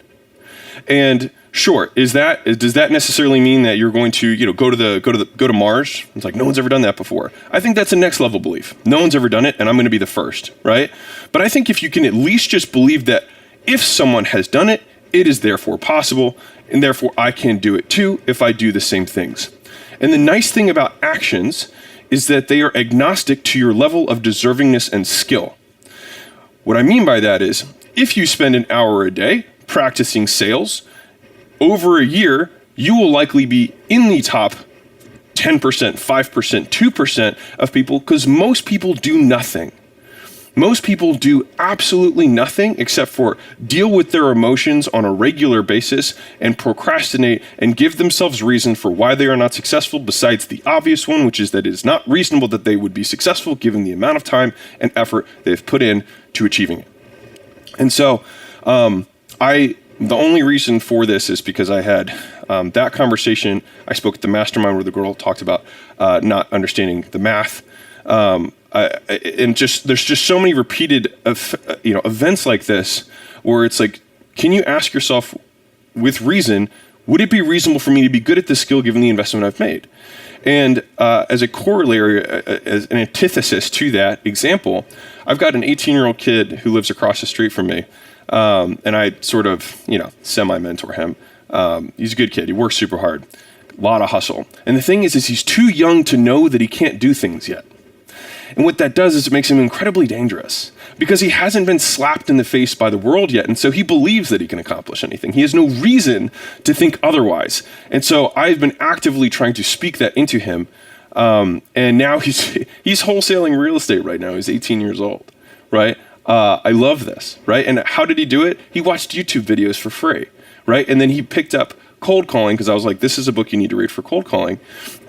And sure, does that necessarily mean that you're going to go to Mars? It's like no one's ever done that before. I think that's a next level belief. No one's ever done it, and I'm going to be the first, right? But I think if you can at least just believe that if someone has done it, it is therefore possible, and therefore I can do it too if I do the same things. And the nice thing about actions is that they are agnostic to your level of deservingness and skill. What I mean by that is, if you spend an hour a day practicing sales, over a year, you will likely be in the top 10%, 5%, 2% of people, because most people do nothing. Most people do absolutely nothing except for deal with their emotions on a regular basis and procrastinate and give themselves reason for why they are not successful, besides the obvious one, which is that it is not reasonable that they would be successful given the amount of time and effort they've put in to achieving it. And so the only reason for this is because I had that conversation. I spoke at the mastermind where the girl talked about not understanding the math. And there's just so many repeated events like this where it's like, can you ask yourself with reason, would it be reasonable for me to be good at this skill given the investment I've made? And as a corollary, as an antithesis to that example, I've got an 18-year-old kid who lives across the street from me. And I sort of, semi-mentor him. He's a good kid. He works super hard. A lot of hustle. And the thing is he's too young to know that he can't do things yet. And what that does is it makes him incredibly dangerous because he hasn't been slapped in the face by the world yet. And so he believes that he can accomplish anything. He has no reason to think otherwise. And so I've been actively trying to speak that into him. And now he's wholesaling real estate right now. He's 18 years old, right? I love this, right? And how did he do it? He watched YouTube videos for free, right? And then he picked up cold calling because I was like, this is a book you need to read for cold calling.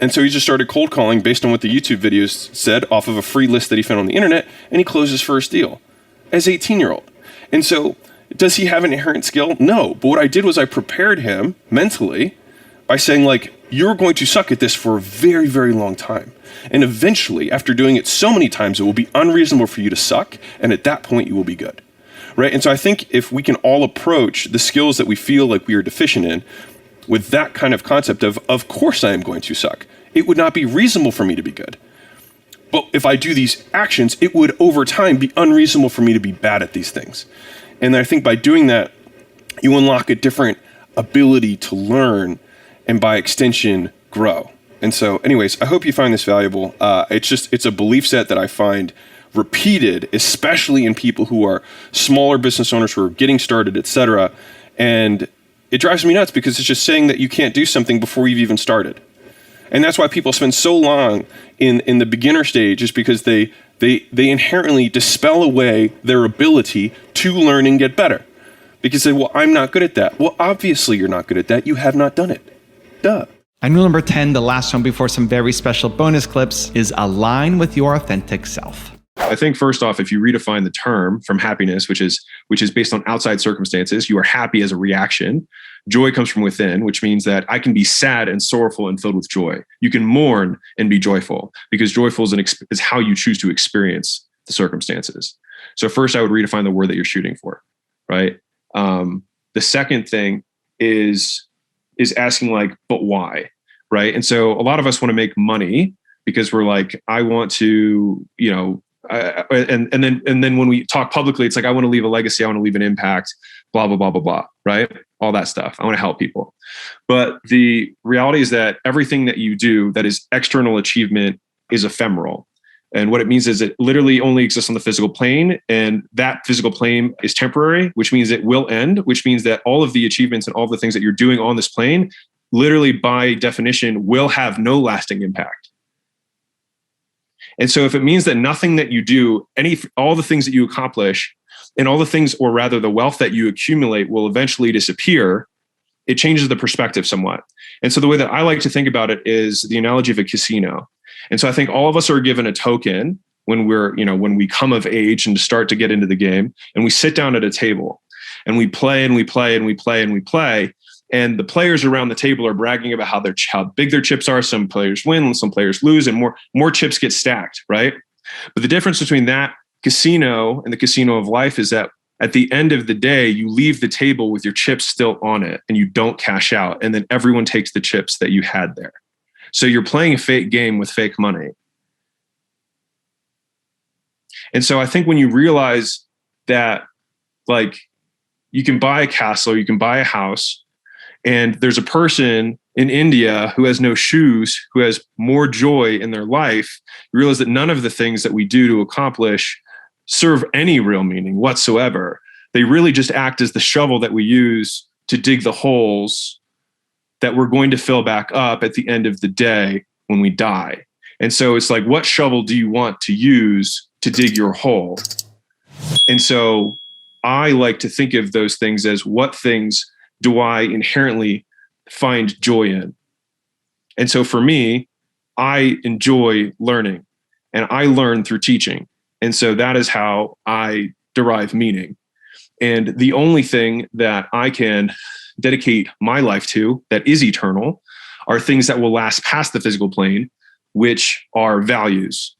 And so he just started cold calling based on what the YouTube videos said off of a free list that he found on the internet, and he closed his first deal as an 18-year-old. And so does he have an inherent skill? No. But what I did was I prepared him mentally by saying, like, you're going to suck at this for a very, very long time. And eventually, after doing it so many times, it will be unreasonable for you to suck. And at that point, you will be good. Right? And so I think if we can all approach the skills that we feel like we are deficient in with that kind of concept of course I am going to suck. It would not be reasonable for me to be good. But if I do these actions, it would over time be unreasonable for me to be bad at these things. And I think by doing that, you unlock a different ability to learn and by extension, grow. And so anyways, I hope you find this valuable. It's a belief set that I find repeated, especially in people who are smaller business owners who are getting started, etc. And it drives me nuts because it's just saying that you can't do something before you've even started. And that's why people spend so long in the beginner stage, is because they inherently dispel away their ability to learn and get better. Because they say, well, I'm not good at that. Well, obviously you're not good at that. You have not done it. Duh. And rule number 10, the last one before some very special bonus clips, is align with your authentic self. I think first off, if you redefine the term from happiness, which is based on outside circumstances, you are happy as a reaction. Joy comes from within, which means that I can be sad and sorrowful and filled with joy. You can mourn and be joyful, because joyful is how you choose to experience the circumstances. So first, I would redefine the word that you're shooting for, right? The second thing is asking, like, but why, right? And so a lot of us want to make money because we're like, I want to, and then when we talk publicly, it's like, I want to leave a legacy, I want to leave an impact, blah, blah, blah, blah, blah, right? All that stuff. I want to help people. But the reality is that everything that you do that is external achievement is ephemeral. And what it means is it literally only exists on the physical plane, and that physical plane is temporary, which means it will end, which means that all of the achievements and all of the things that you're doing on this plane, literally by definition, will have no lasting impact. And so if it means that nothing that you do, all the things that you accomplish and all the things, or rather the wealth that you accumulate, will eventually disappear, it changes the perspective somewhat. And so the way that I like to think about it is the analogy of a casino. And so I think all of us are given a token when when we come of age and start to get into the game, and we sit down at a table and we play and we play and we play and we play. And the players around the table are bragging about how big their chips are. Some players win, some players lose, and more chips get stacked, right? But the difference between that casino and the casino of life is that at the end of the day, you leave the table with your chips still on it and you don't cash out. And then everyone takes the chips that you had there. So you're playing a fake game with fake money. And so I think when you realize that, like, you can buy a castle, you can buy a house, and there's a person in India who has no shoes, who has more joy in their life, you realize that none of the things that we do to accomplish serve any real meaning whatsoever. They really just act as the shovel that we use to dig the holes that we're going to fill back up at the end of the day when we die. And so it's like, what shovel do you want to use to dig your hole? And so I like to think of those things as, what things do I inherently find joy in? And so for me, I enjoy learning, and I learn through teaching. And so that is how I derive meaning. And the only thing that I can dedicate my life to that is eternal are things that will last past the physical plane, which are values.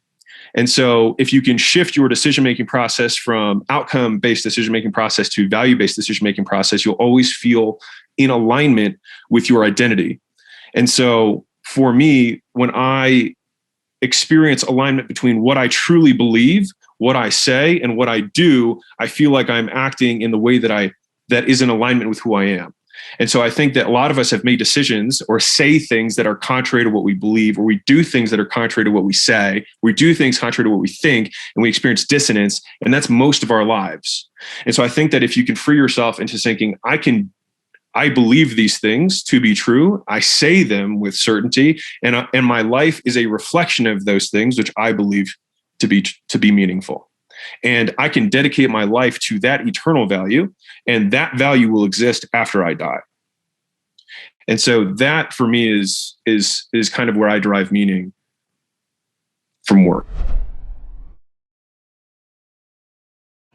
And so if you can shift your decision-making process from outcome-based decision-making process to value-based decision-making process, you'll always feel in alignment with your identity. And so for me, when I experience alignment between what I truly believe, what I say, and what I do, I feel like I'm acting in the way that is in alignment with who I am. And so I think that a lot of us have made decisions or say things that are contrary to what we believe, or we do things that are contrary to what we say. We do things contrary to what we think, and we experience dissonance. And that's most of our lives. And so I think that if you can free yourself into thinking, I believe these things to be true, I say them with certainty, and my life is a reflection of those things, which I believe to be meaningful. And I can dedicate my life to that eternal value, and that value will exist after I die. And so that for me is kind of where I derive meaning from work.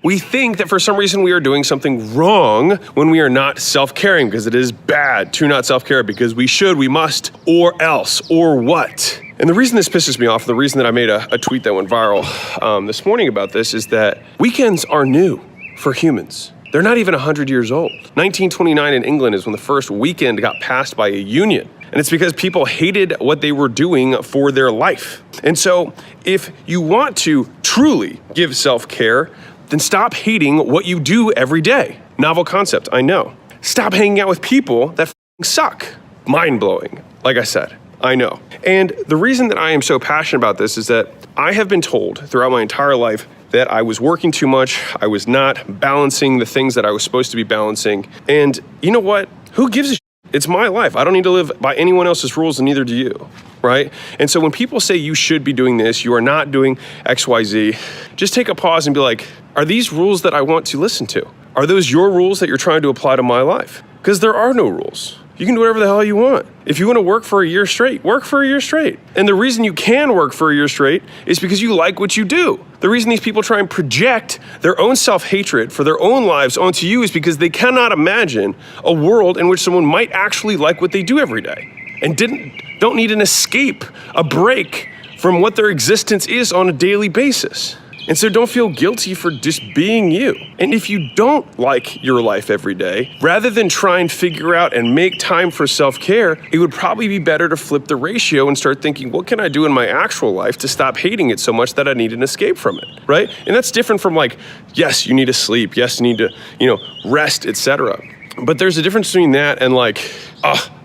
We think that for some reason we are doing something wrong when we are not self-caring, because it is bad to not self-care, because we should, we must, or else, or what? And the reason this pisses me off, the reason that I made a tweet that went viral this morning about this, is that weekends are new for humans. They're not even 100 years old. 1929 in England is when the first weekend got passed by a union. And it's because people hated what they were doing for their life. And so if you want to truly give self-care, then stop hating what you do every day. Novel concept, I know. Stop hanging out with people that suck. Mind-blowing, like I said, I know. And the reason that I am so passionate about this is that I have been told throughout my entire life that I was working too much, I was not balancing the things that I was supposed to be balancing. And you know what? Who gives a shit? It's my life. I don't need to live by anyone else's rules, and neither do you, right? And so when people say you should be doing this, you are not doing X, Y, Z, just take a pause and be like, are these rules that I want to listen to? Are those your rules that you're trying to apply to my life? Because there are no rules. You can do whatever the hell you want. If you want to work for a year straight, work for a year straight. And the reason you can work for a year straight is because you like what you do. The reason these people try and project their own self-hatred for their own lives onto you is because they cannot imagine a world in which someone might actually like what they do every day and don't need an escape, a break from what their existence is on a daily basis. And so don't feel guilty for just being you. And if you don't like your life every day, rather than try and figure out and make time for self-care, it would probably be better to flip the ratio and start thinking, what can I do in my actual life to stop hating it so much that I need an escape from it, right? And that's different from like, yes, you need to sleep. Yes, you need to, rest, etc. But there's a difference between that and like,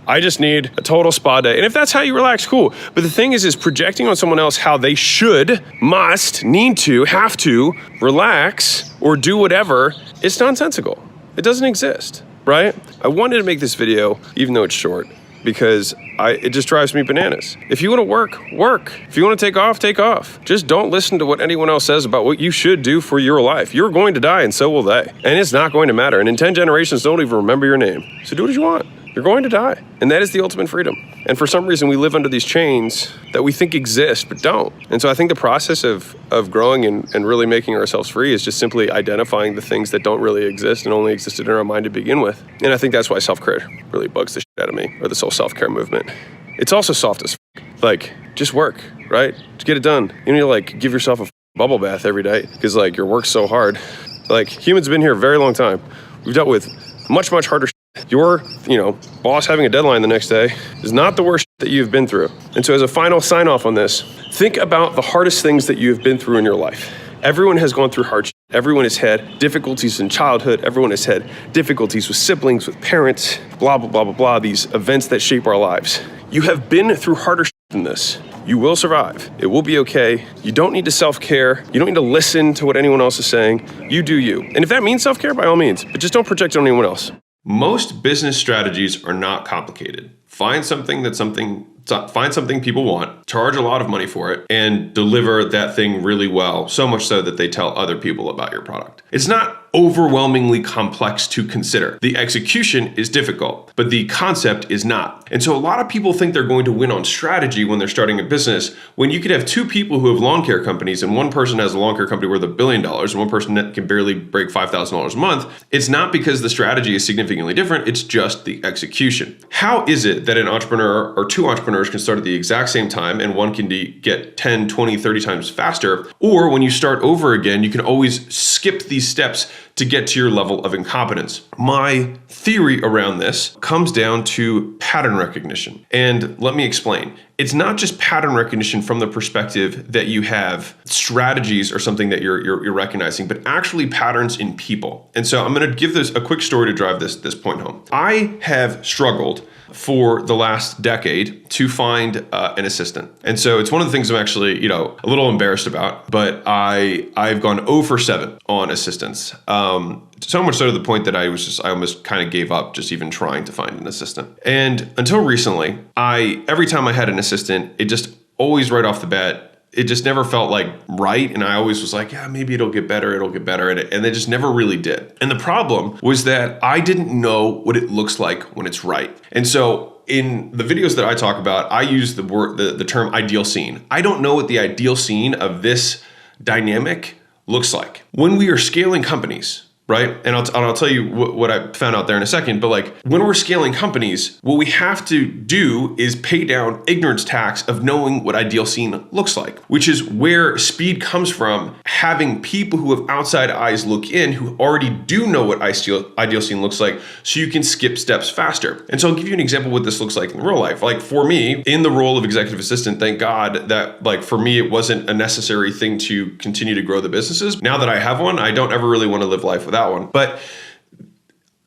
I just need a total spa day. And if that's how you relax, cool. But the thing is projecting on someone else how they should, must, need to, have to relax or do whatever, it's nonsensical. It doesn't exist, right? I wanted to make this video, even though it's short, because it just drives me bananas. If you want to work, work. If you want to take off, take off. Just don't listen to what anyone else says about what you should do for your life. You're going to die, and so will they. And it's not going to matter. And in 10 generations, don't even remember your name. So do what you want. You're going to die. And that is the ultimate freedom. And for some reason, we live under these chains that we think exist, but don't. And so I think the process of growing and really making ourselves free is just simply identifying the things that don't really exist and only existed in our mind to begin with. And I think that's why self-care really bugs the shit out of me, or this whole self-care movement. It's also soft as like, just work, right? Just get it done. You need to like give yourself a bubble bath every day because like your work's so hard. Like humans have been here a very long time. We've dealt with much, much harder shit. Your, boss having a deadline the next day is not the worst that you've been through. And so as a final sign off on this, think about the hardest things that you have been through in your life. Everyone has gone through hardship. Everyone has had difficulties in childhood. Everyone has had difficulties with siblings, with parents, blah, blah, blah, blah, blah, these events that shape our lives. You have been through harder than this. You will survive. It will be okay. You don't need to self-care. You don't need to listen to what anyone else is saying. You do you. And if that means self-care, by all means, but just don't project it on anyone else. Most business strategies are not complicated. Find something find something people want, charge a lot of money for it, and deliver that thing really well, so much so that they tell other people about your product. It's not overwhelmingly complex to consider. The execution is difficult, but the concept is not. And so a lot of people think they're going to win on strategy when they're starting a business, when you could have two people who have lawn care companies and one person has a lawn care company worth $1 billion and one person that can barely break $5,000 a month. It's not because the strategy is significantly different, it's just the execution. How is it that an entrepreneur or two entrepreneurs can start at the exact same time and one can get 10, 20, 30 times faster? Or when you start over again, you can always skip these steps to get to your level of incompetence. My theory around this comes down to pattern recognition. And let me explain. It's not just pattern recognition from the perspective that you have strategies or something that you're recognizing, but actually patterns in people. And so I'm going to give this a quick story to drive this point home. I have struggled for the last decade to find an assistant. And so it's one of the things I'm actually, a little embarrassed about, but I've gone 0 for 7 on assistants. So much so to the point that I almost kind of gave up just even trying to find an assistant. And until recently, every time I had an assistant, it just always right off the bat, it just never felt like right. And I always was like, yeah, maybe it'll get better. And they just never really did. And the problem was that I didn't know what it looks like when it's right. And so in the videos that I talk about, I use the term ideal scene. I don't know what the ideal scene of this dynamic looks like. When we are scaling companies, right? And I'll tell you what I found out there in a second, but like when we're scaling companies, what we have to do is pay down ignorance tax of knowing what ideal scene looks like, which is where speed comes from, having people who have outside eyes look in who already do know what ideal scene looks like, so you can skip steps faster. And so I'll give you an example of what this looks like in real life. Like for me, in the role of executive assistant, thank God that like for me, it wasn't a necessary thing to continue to grow the businesses. Now that I have one, I don't ever really want to live life without one. But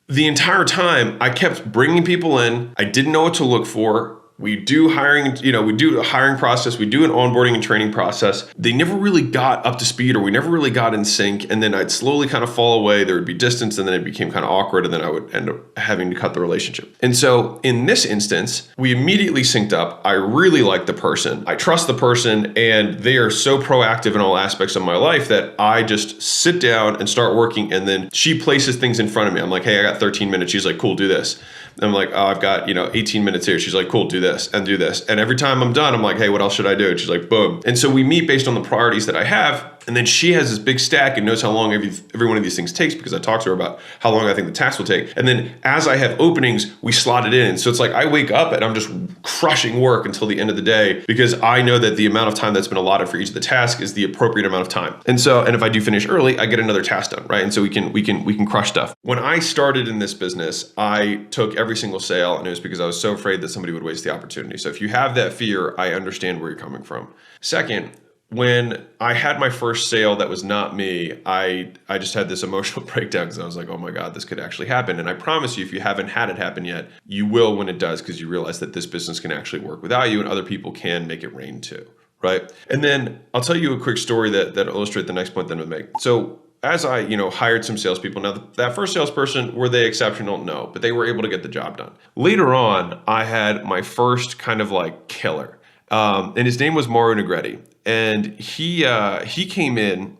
the entire time I kept bringing people in. I didn't know what to look for. We do hiring, we do a hiring process. We do an onboarding and training process. They never really got up to speed, or we never really got in sync. And then I'd slowly kind of fall away. There would be distance, and then it became kind of awkward. And then I would end up having to cut the relationship. And so in this instance, we immediately synced up. I really like the person. I trust the person, and they are so proactive in all aspects of my life that I just sit down and start working. And then she places things in front of me. I'm like, hey, I got 13 minutes. She's like, cool, do this. And I'm like, oh, I've got, 18 minutes here. She's like, cool, do this and do this. And every time I'm done, I'm like, hey, what else should I do? And she's like, boom. And so we meet based on the priorities that I have. And then she has this big stack and knows how long every one of these things takes, because I talked to her about how long I think the task will take. And then as I have openings, we slot it in. So it's like I wake up and I'm just crushing work until the end of the day, because I know that the amount of time that's been allotted for each of the tasks is the appropriate amount of time. And if I do finish early, I get another task done, right? And so we can crush stuff. When I started in this business, I took every single sale, and it was because I was so afraid that somebody would waste the opportunity. So if you have that fear, I understand where you're coming from. Second, when I had my first sale that was not me, I just had this emotional breakdown, because I was like, oh my God, this could actually happen. And I promise you, if you haven't had it happen yet, you will when it does, because you realize that this business can actually work without you, and other people can make it rain too, right? And then I'll tell you a quick story that illustrates the next point that I'm gonna make. So as I, hired some salespeople, now that first salesperson, were they exceptional? No, but they were able to get the job done. Later on, I had my first kind of like killer. And his name was Mario Negretti. And he came in,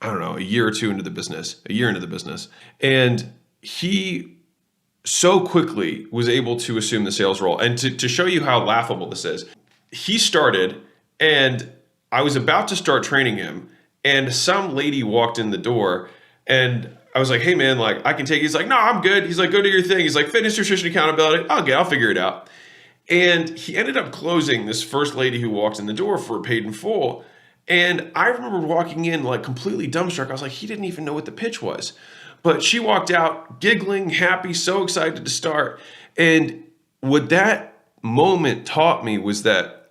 I don't know, a year into the business. And he so quickly was able to assume the sales role. And to show you how laughable this is, he started, and I was about to start training him, and some lady walked in the door, and I was like, hey man, like I can take it. He's like, no, I'm good. He's like, go do your thing. He's like, fitness, nutrition, accountability. Okay, I'll figure it out. And he ended up closing this first lady who walked in the door for paid in full. And I remember walking in like completely dumbstruck. I was like, he didn't even know what the pitch was. But she walked out giggling, happy, so excited to start. And what that moment taught me was that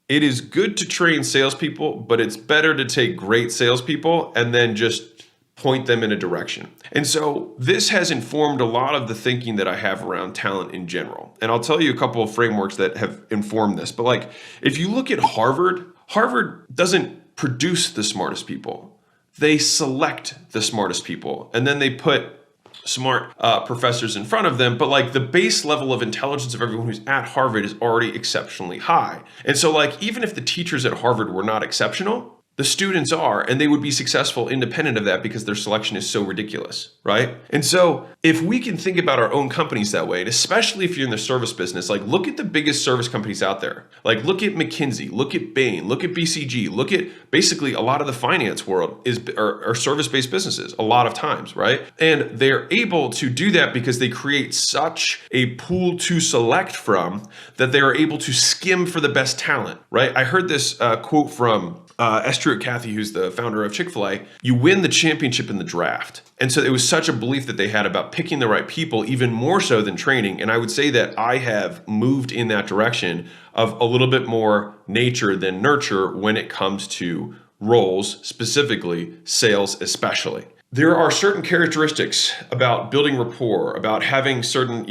it is good to train salespeople, but it's better to take great salespeople and then just point them in a direction. And so this has informed a lot of the thinking that I have around talent in general. And I'll tell you a couple of frameworks that have informed this. But like, if you look at Harvard doesn't produce the smartest people. They select the smartest people. And then they put smart professors in front of them, but like the base level of intelligence of everyone who's at Harvard is already exceptionally high. And so like even if the teachers at Harvard were not exceptional, the students are, and they would be successful independent of that because their selection is so ridiculous, right? And so if we can think about our own companies that way, and especially if you're in the service business, like look at the biggest service companies out there. Like look at McKinsey, look at Bain, look at BCG, look at basically a lot of the finance world are service-based businesses a lot of times, right? And they're able to do that because they create such a pool to select from that they are able to skim for the best talent, right? I heard this quote from Esther Cathy, who's the founder of Chick-fil-A, you win the championship in the draft. And so it was such a belief that they had about picking the right people, even more so than training. And I would say that I have moved in that direction of a little bit more nature than nurture when it comes to roles, specifically sales especially. There are certain characteristics about building rapport, about having certain,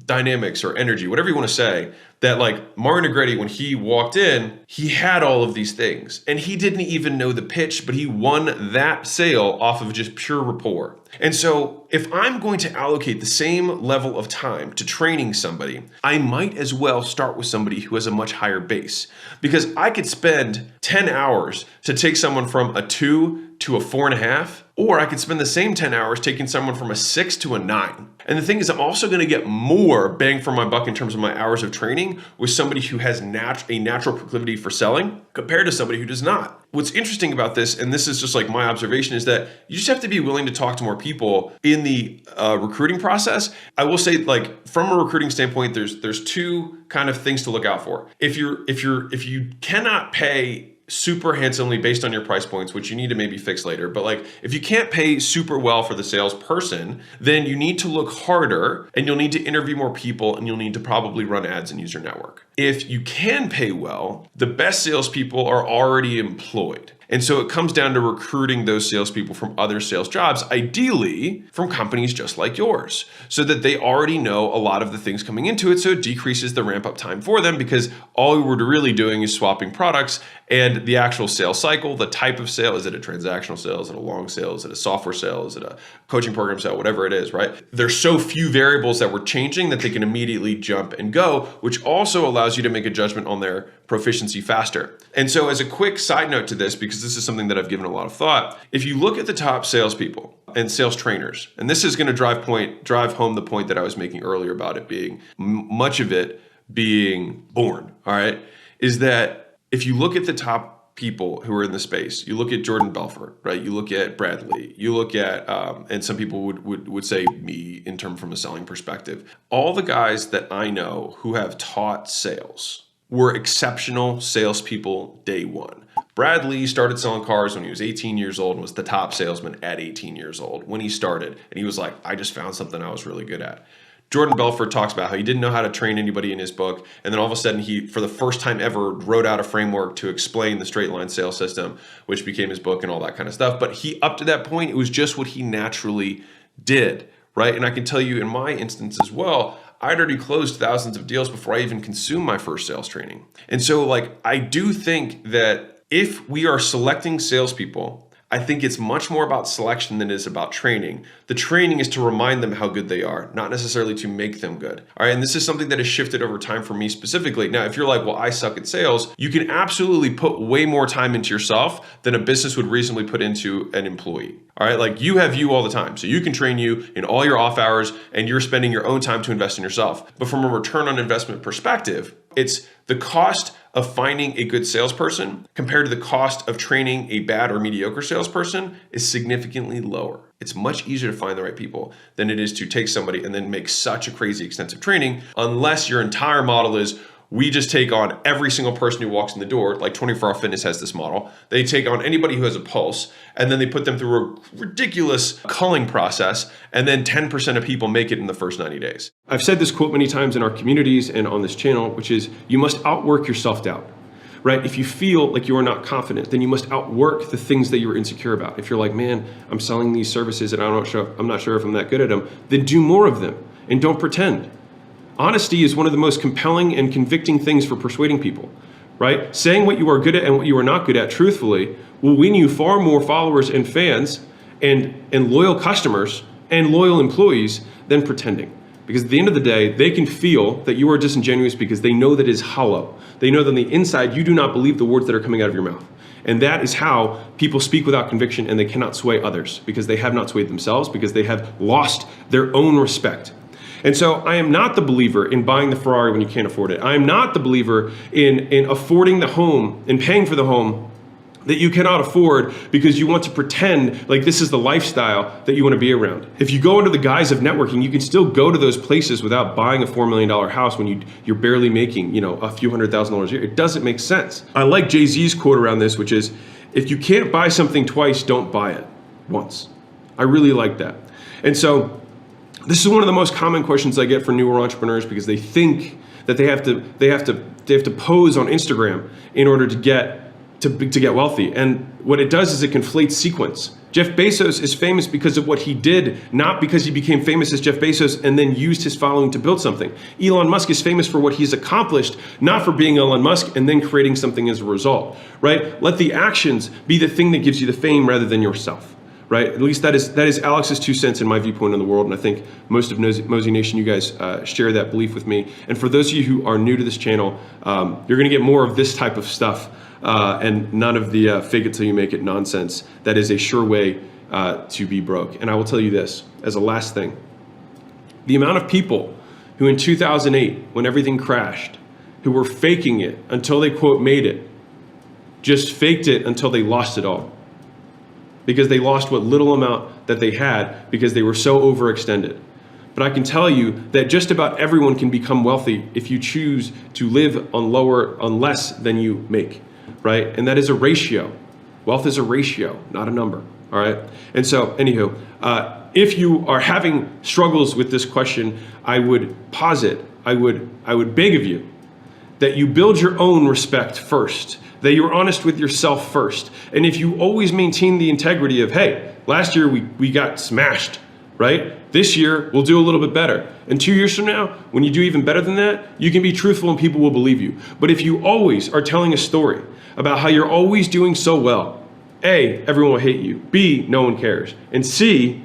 dynamics or energy, whatever you want to say, that like Mario Negretti, when he walked in, he had all of these things and he didn't even know the pitch, but he won that sale off of just pure rapport. And so if I'm going to allocate the same level of time to training somebody, I might as well start with somebody who has a much higher base, because I could spend 10 hours to take someone from a 2 to a 4.5, or I could spend the same 10 hours taking someone from a 6 to a 9. And the thing is, I'm also going to get more bang for my buck in terms of my hours of training with somebody who has a natural proclivity for selling compared to somebody who does not. What's interesting about this, and this is just like my observation, is that you just have to be willing to talk to more people in the recruiting process. I will say, like from a recruiting standpoint, there's two kind of things to look out for. If you cannot pay super handsomely based on your price points, which you need to maybe fix later. But like, if you can't pay super well for the salesperson, then you need to look harder and you'll need to interview more people and you'll need to probably run ads and use your network. If you can pay well, the best salespeople are already employed. And so it comes down to recruiting those salespeople from other sales jobs, ideally from companies just like yours, so that they already know a lot of the things coming into it. So it decreases the ramp up time for them, because all we're really doing is swapping products, and the actual sales cycle, the type of sale, is it a transactional sale? Is it a long sale? Is it a software sale? Is it a coaching program sale? Whatever it is, right? There's so few variables that we're changing that they can immediately jump and go, which also allows you to make a judgment on their proficiency faster. And so as a quick side note to this, because this is something that I've given a lot of thought, if you look at the top salespeople and sales trainers, and this is going to drive home the point that I was making earlier about it being much of it being born, all right, is that if you look at the top people who are in the space, you look at Jordan Belfort, right? You look at Bradley, you look at, and some people would say me in terms from a selling perspective. All the guys that I know who have taught sales were exceptional salespeople day one. Bradley started selling cars when he was 18 years old and was the top salesman at 18 years old when he started. And he was like, I just found something I was really good at. Jordan Belfort talks about how he didn't know how to train anybody in his book. And then all of a sudden he, for the first time ever, wrote out a framework to explain the straight line sales system, which became his book and all that kind of stuff. But he, up to that point, it was just what he naturally did, right? And I can tell you in my instance as well, I'd already closed thousands of deals before I even consumed my first sales training. And so like, I do think that if we are selecting salespeople, I think it's much more about selection than it is about training. The training is to remind them how good they are, not necessarily to make them good. All right, and this is something that has shifted over time for me specifically. Now, if you're like, well, I suck at sales, you can absolutely put way more time into yourself than a business would reasonably put into an employee. All right, like you have you all the time. So you can train you in all your off hours and you're spending your own time to invest in yourself. But from a return on investment perspective, it's the cost of finding a good salesperson compared to the cost of training a bad or mediocre salesperson is significantly lower. It's much easier to find the right people than it is to take somebody and then make such a crazy extensive training, unless your entire model is, we just take on every single person who walks in the door. Like 24 Hour Fitness has this model. They take on anybody who has a pulse, and then they put them through a ridiculous culling process, and then 10% of people make it in the first 90 days. I've said this quote many times in our communities and on this channel, which is, you must outwork your self-doubt. Right? If you feel like you are not confident, then you must outwork the things that you are insecure about. If you're like, man, I'm selling these services and I'm not sure if I'm that good at them, then do more of them and don't pretend. Honesty is one of the most compelling and convicting things for persuading people, right? Saying what you are good at and what you are not good at truthfully will win you far more followers and fans and loyal customers and loyal employees than pretending. Because at the end of the day, they can feel that you are disingenuous because they know that it is hollow. They know that on the inside, you do not believe the words that are coming out of your mouth. And that is how people speak without conviction, and they cannot sway others because they have not swayed themselves, because they have lost their own respect. And so I am not the believer in buying the Ferrari when you can't afford it. I am not the believer in affording the home and paying for the home that you cannot afford because you want to pretend like this is the lifestyle that you want to be around. If you go under the guise of networking, you can still go to those places without buying a $4 million house when you're barely making, a few $100,000 a year. It doesn't make sense. I like Jay-Z's quote around this, which is, if you can't buy something twice, don't buy it once. I really like that. And so this is one of the most common questions I get from newer entrepreneurs, because they think that they have to pose on Instagram in order to get wealthy. And what it does is it conflates sequence. Jeff Bezos is famous because of what he did, not because he became famous as Jeff Bezos and then used his following to build something. Elon Musk is famous for what he's accomplished, not for being Elon Musk and then creating something as a result, right? Let the actions be the thing that gives you the fame rather than yourself, right? At least that is Alex's 2 cents in my viewpoint on the world. And I think most of Mosey Nation, you guys share that belief with me. And for those of you who are new to this channel, you're gonna get more of this type of stuff and none of the fake it till you make it nonsense. That is a sure way to be broke. And I will tell you this as a last thing. The amount of people who in 2008, when everything crashed, who were faking it until they, quote, made it, just faked it until they lost it all. Because they lost what little amount that they had because they were so overextended. But I can tell you that just about everyone can become wealthy if you choose to live on less than you make. Right? And that is a ratio. Wealth is a ratio, not a number. All right. And so, anywho, if you are having struggles with this question, I would posit, I would beg of you that you build your own respect first, that you're honest with yourself first. And if you always maintain the integrity of, hey, last year we got smashed, right? This year we'll do a little bit better. And 2 years from now, when you do even better than that, you can be truthful and people will believe you. But if you always are telling a story about how you're always doing so well, A, everyone will hate you. B, no one cares. And C,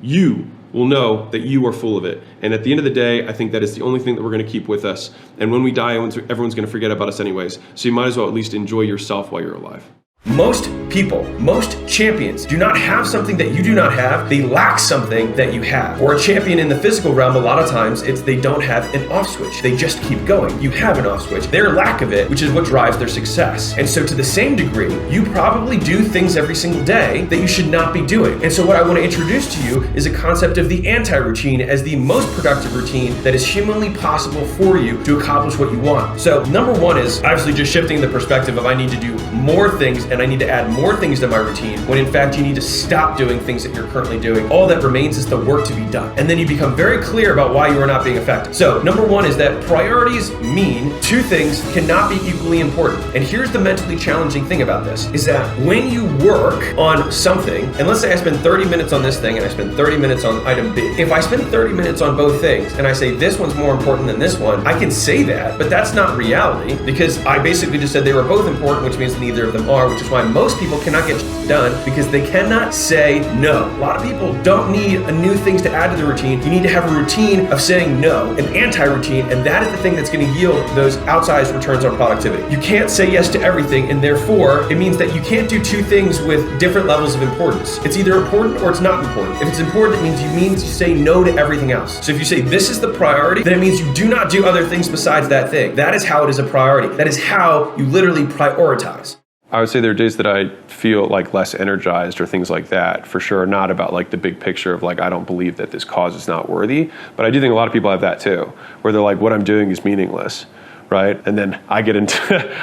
you will know that you are full of it. And at the end of the day, I think that is the only thing that we're going to keep with us. And when we die, everyone's going to forget about us anyways. So you might as well at least enjoy yourself while you're alive. Most people, most champions do not have something that you do not have. They lack something that you have. Or a champion in the physical realm, a lot of times they don't have an off switch. They just keep going. You have an off switch. Their lack of it, which is what drives their success. And so to the same degree, you probably do things every single day that you should not be doing. And so what I want to introduce to you is a concept of the anti-routine as the most productive routine that is humanly possible for you to accomplish what you want. So number one is obviously just shifting the perspective of I need to do more things and I need to add more things to my routine, when in fact you need to stop doing things that you're currently doing. All that remains is the work to be done. And then you become very clear about why you are not being effective. So number one is that priorities mean two things cannot be equally important. And here's the mentally challenging thing about this, is that when you work on something, and let's say I spend 30 minutes on this thing and I spend 30 minutes on item B. If I spend 30 minutes on both things and I say this one's more important than this one, I can say that, but that's not reality, because I basically just said they were both important, which means neither of them are, which is why most people cannot get done because they cannot say no. A lot of people don't need new things to add to the routine. You need to have a routine of saying no, an anti-routine, and that is the thing that's going to yield those outsized returns on productivity. You can't say yes to everything, and therefore it means that you can't do two things with different levels of importance. It's either important or it's not important. If it's important, it means you say no to everything else. So if you say this is the priority, then it means you do not do other things besides that thing. That is how it is a priority. That is how you literally prioritize. I would say there are days that I feel like less energized or things like that, for sure, not about like the big picture of like, I don't believe that this cause is not worthy. But I do think a lot of people have that too, where they're like, what I'm doing is meaningless, right? And then I get into,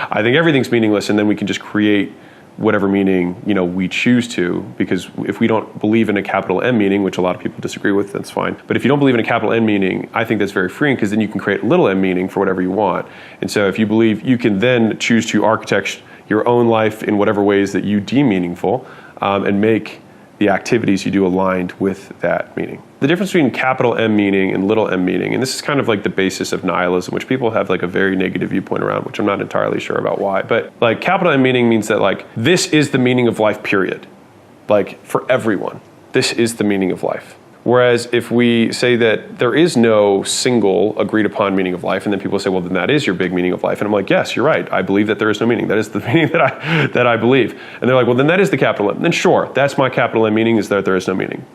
I think everything's meaningless, and then we can just create whatever meaning, we choose to, because if we don't believe in a capital M meaning, which a lot of people disagree with, that's fine. But if you don't believe in a capital M meaning, I think that's very freeing, because then you can create a little m meaning for whatever you want. And so if you believe, you can then choose to architect your own life in whatever ways that you deem meaningful, and make the activities you do aligned with that meaning. The difference between capital M meaning and little m meaning, and this is kind of like the basis of nihilism, which people have like a very negative viewpoint around, which I'm not entirely sure about why. But like capital M meaning means that like this is the meaning of life, period. Like for everyone, this is the meaning of life. Whereas if we say that there is no single agreed upon meaning of life, and then people say, well, then that is your big meaning of life. And I'm like, yes, you're right. I believe that there is no meaning. That is the meaning that I believe. And they're like, well, then that is the capital M. Then sure, that's my capital M meaning, is that there is no meaning.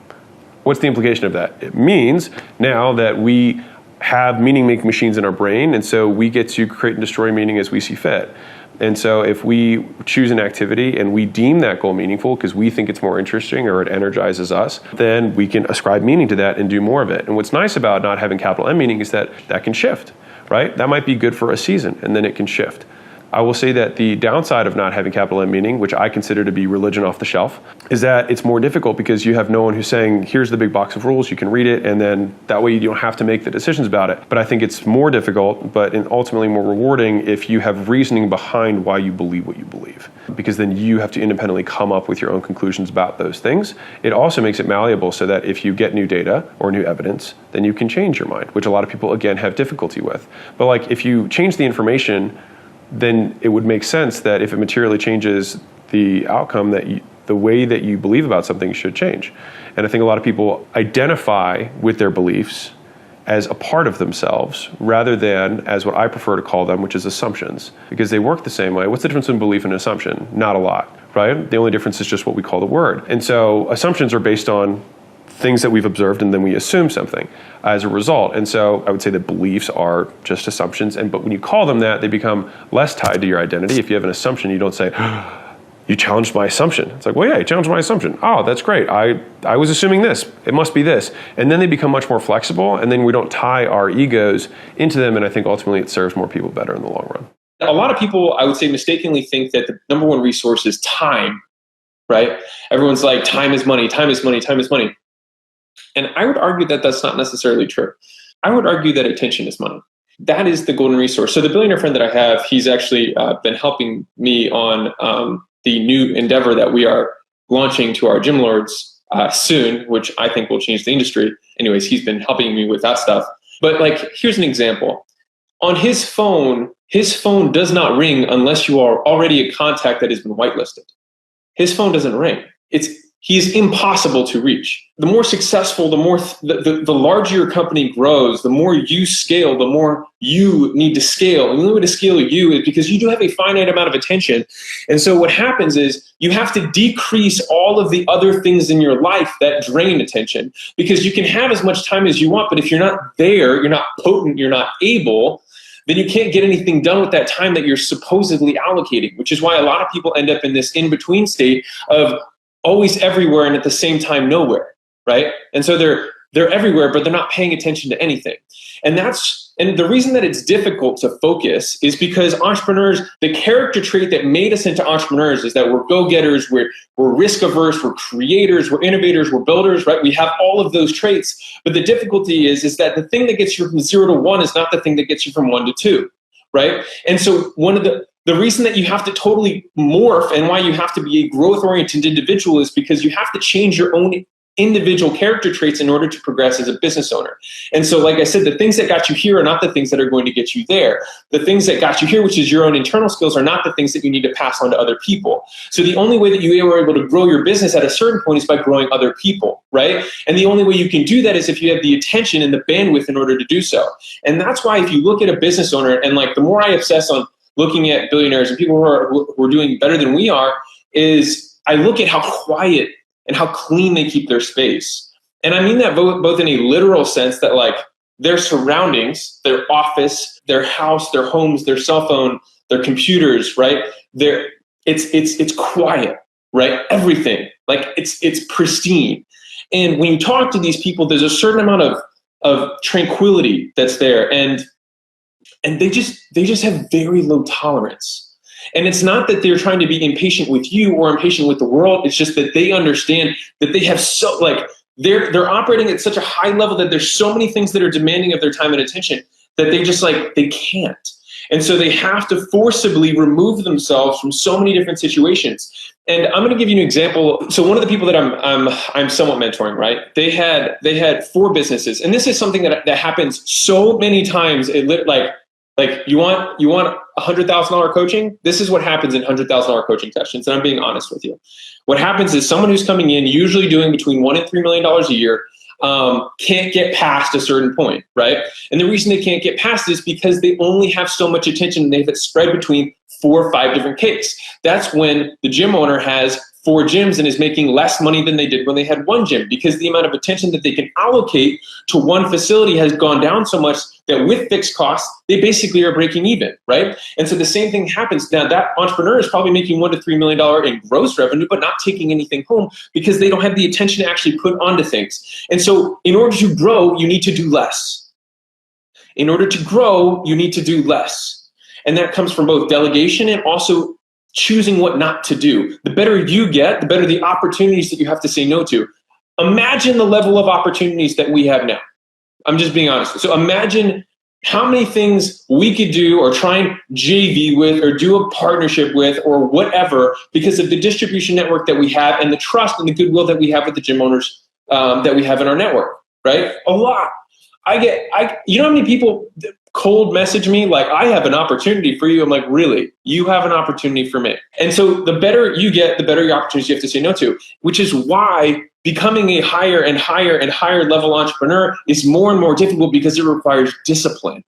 What's the implication of that? It means now that we have meaning-making machines in our brain, and so we get to create and destroy meaning as we see fit. And so if we choose an activity and we deem that goal meaningful because we think it's more interesting or it energizes us, then we can ascribe meaning to that and do more of it. And what's nice about not having capital M meaning is that that can shift, right? That might be good for a season, and then it can shift. I will say that the downside of not having capital M meaning, which I consider to be religion off the shelf, is that it's more difficult because you have no one who's saying, here's the big box of rules, you can read it, and then that way you don't have to make the decisions about it. But I think it's more difficult, but ultimately more rewarding if you have reasoning behind why you believe what you believe. Because then you have to independently come up with your own conclusions about those things. It also makes it malleable so that if you get new data or new evidence, then you can change your mind, which a lot of people, again, have difficulty with. But like if you change the information, then it would make sense that if it materially changes the outcome, that the way that you believe about something should change. And I think a lot of people identify with their beliefs as a part of themselves rather than as what I prefer to call them, which is assumptions, because they work the same way. What's the difference in belief and assumption? Not a lot, right? The only difference is just what we call the word. And so assumptions are based on things that we've observed, and then we assume something as a result. And so I would say that beliefs are just assumptions, but when you call them that, they become less tied to your identity. If you have an assumption, you don't say, you challenged my assumption. It's like, well, yeah, you challenged my assumption. Oh, that's great. I was assuming this. It must be this. And then they become much more flexible, and then we don't tie our egos into them, and I think ultimately it serves more people better in the long run. A lot of people, I would say, mistakenly think that the number one resource is time, right? Everyone's like, time is money, time is money, time is money. And I would argue that that's not necessarily true. I would argue that attention is money. That is the golden resource. So the billionaire friend that I have, he's actually been helping me on the new endeavor that we are launching to our gym lords soon, which I think will change the industry. Anyways, he's been helping me with that stuff. But like, here's an example. On his phone does not ring unless you are already a contact that has been whitelisted. His phone doesn't ring. He's impossible to reach. The more successful, the larger your company grows, the more you scale, the more you need to scale. And the only way to scale you is because you do have a finite amount of attention. And so what happens is you have to decrease all of the other things in your life that drain attention, because you can have as much time as you want, but if you're not there, you're not potent, you're not able, then you can't get anything done with that time that you're supposedly allocating, which is why a lot of people end up in this in-between state of always everywhere and at the same time nowhere, right? And so they're everywhere, but they're not paying attention to anything. And the reason that it's difficult to focus is because entrepreneurs, the character trait that made us into entrepreneurs is that we're go-getters, we're risk-averse, we're creators, we're innovators, we're builders, right? We have all of those traits, but the difficulty is that the thing that gets you from 0 to 1 is not the thing that gets you from 1 to 2, right? And so the reason that you have to totally morph and why you have to be a growth-oriented individual is because you have to change your own individual character traits in order to progress as a business owner. And so, like I said, the things that got you here are not the things that are going to get you there. The things that got you here, which is your own internal skills, are not the things that you need to pass on to other people. So the only way that you are able to grow your business at a certain point is by growing other people, right? And the only way you can do that is if you have the attention and the bandwidth in order to do so. And that's why if you look at a business owner, and like the more I obsess on looking at billionaires and people who are doing better than we are, is I look at how quiet and how clean they keep their space. And I mean that both in a literal sense, that like their surroundings, their office, their house, their homes, their cell phone, their computers, right? It's quiet, right? Everything, like it's pristine. And when you talk to these people, there's a certain amount of tranquility that's there, and they just have very low tolerance. And it's not that they're trying to be impatient with you or impatient with the world. It's just that they understand that they have they're operating at such a high level that there's so many things that are demanding of their time and attention that they can't. And so they have to forcibly remove themselves from so many different situations. And I'm going to give you an example. So one of the people that I'm somewhat mentoring, right? They had 4 businesses, and this is something that happens so many times. Like you want $100,000 coaching? This is what happens in $100,000 coaching sessions. And I'm being honest with you. What happens is someone who's coming in, usually doing between $1 and $3 million a year. can't get past a certain point, right? And the reason they can't get past is because they only have so much attention and they have it spread between 4 or 5 different cakes. That's when the gym owner has 4 gyms and is making less money than they did when they had 1 gym, because the amount of attention that they can allocate to one facility has gone down so much that with fixed costs, they basically are breaking even, right? And so the same thing happens. Now that entrepreneur is probably making $1 to $3 million in gross revenue, but not taking anything home because they don't have the attention to actually put onto things. And so in order to grow, you need to do less. In order to grow, you need to do less. And that comes from both delegation and also choosing what not to do. The better you get, the better the opportunities that you have to say no to. Imagine the level of opportunities that we have now. I'm just being honest. So imagine how many things we could do or try and JV with or do a partnership with or whatever because of the distribution network that we have and the trust and the goodwill that we have with the gym owners that we have in our network, right? A lot. You know how many people cold message me like, I have an opportunity for you. I'm like, really? You have an opportunity for me. And so the better you get, the better your opportunities you have to say no to, which is why becoming a higher and higher and higher level entrepreneur is more and more difficult because it requires discipline.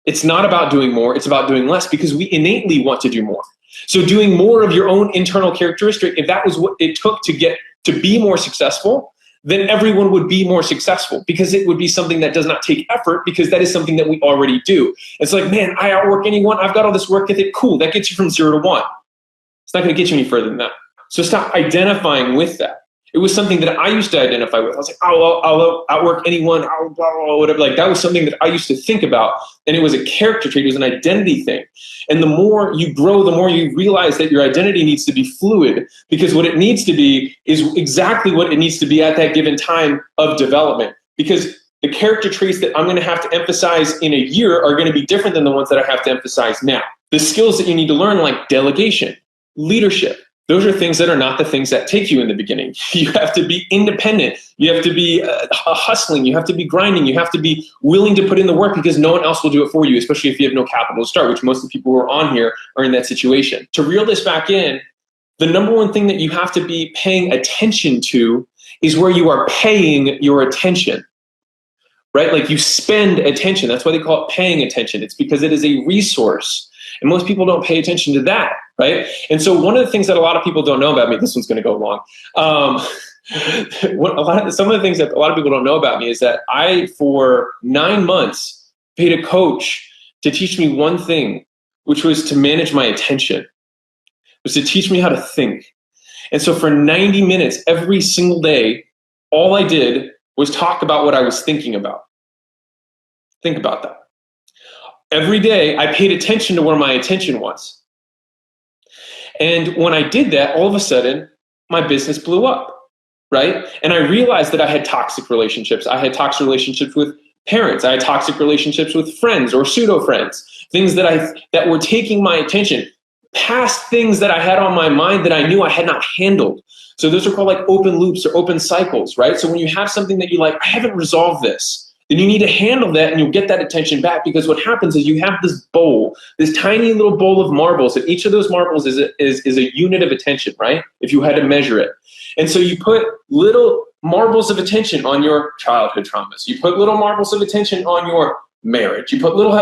It's not about doing more, it's about doing less because we innately want to do more. So doing more of your own internal characteristic, if that was what it took to be more successful, then everyone would be more successful because it would be something that does not take effort because that is something that we already do. It's like, man, I outwork anyone. I've got all this work ethic. Cool. That gets you from 0 to 1. It's not going to get you any further than that. So stop identifying with that. It was something that I used to identify with. I was like, I'll outwork anyone, I'll blah, blah, blah, whatever. Like that was something that I used to think about. And it was a character trait. It was an identity thing. And the more you grow, the more you realize that your identity needs to be fluid because what it needs to be is exactly what it needs to be at that given time of development. Because the character traits that I'm going to have to emphasize in a year are going to be different than the ones that I have to emphasize now. The skills that you need to learn, like delegation, leadership, those are things that are not the things that take you in the beginning. You have to be independent. You have to be hustling. You have to be grinding. You have to be willing to put in the work because no one else will do it for you, especially if you have no capital to start, which most of the people who are on here are in that situation. To reel this back in, the number one thing that you have to be paying attention to is where you are paying your attention, right? Like you spend attention. That's why they call it paying attention. It's because it is a resource. And most people don't pay attention to that, right? And so one of the things that a lot of people don't know about me, this one's going to go long. Some of the things that a lot of people don't know about me is that I, for 9 months, paid a coach to teach me one thing, which was to manage my attention. It was to teach me how to think. And so for 90 minutes every single day, all I did was talk about what I was thinking about. Think about that. Every day, I paid attention to where my attention was. And when I did that, all of a sudden, my business blew up, right? And I realized that I had toxic relationships. I had toxic relationships with parents. I had toxic relationships with friends or pseudo-friends, things that were taking my attention, past things that I had on my mind that I knew I had not handled. So those are called like open loops or open cycles, right? So when you have something that you like, I haven't resolved this, then you need to handle that and you'll get that attention back because what happens is you have this bowl, this tiny little bowl of marbles, and each of those marbles is a unit of attention, right? If you had to measure it. And so you put little marbles of attention on your childhood traumas. You put little marbles of attention on your marriage. You put little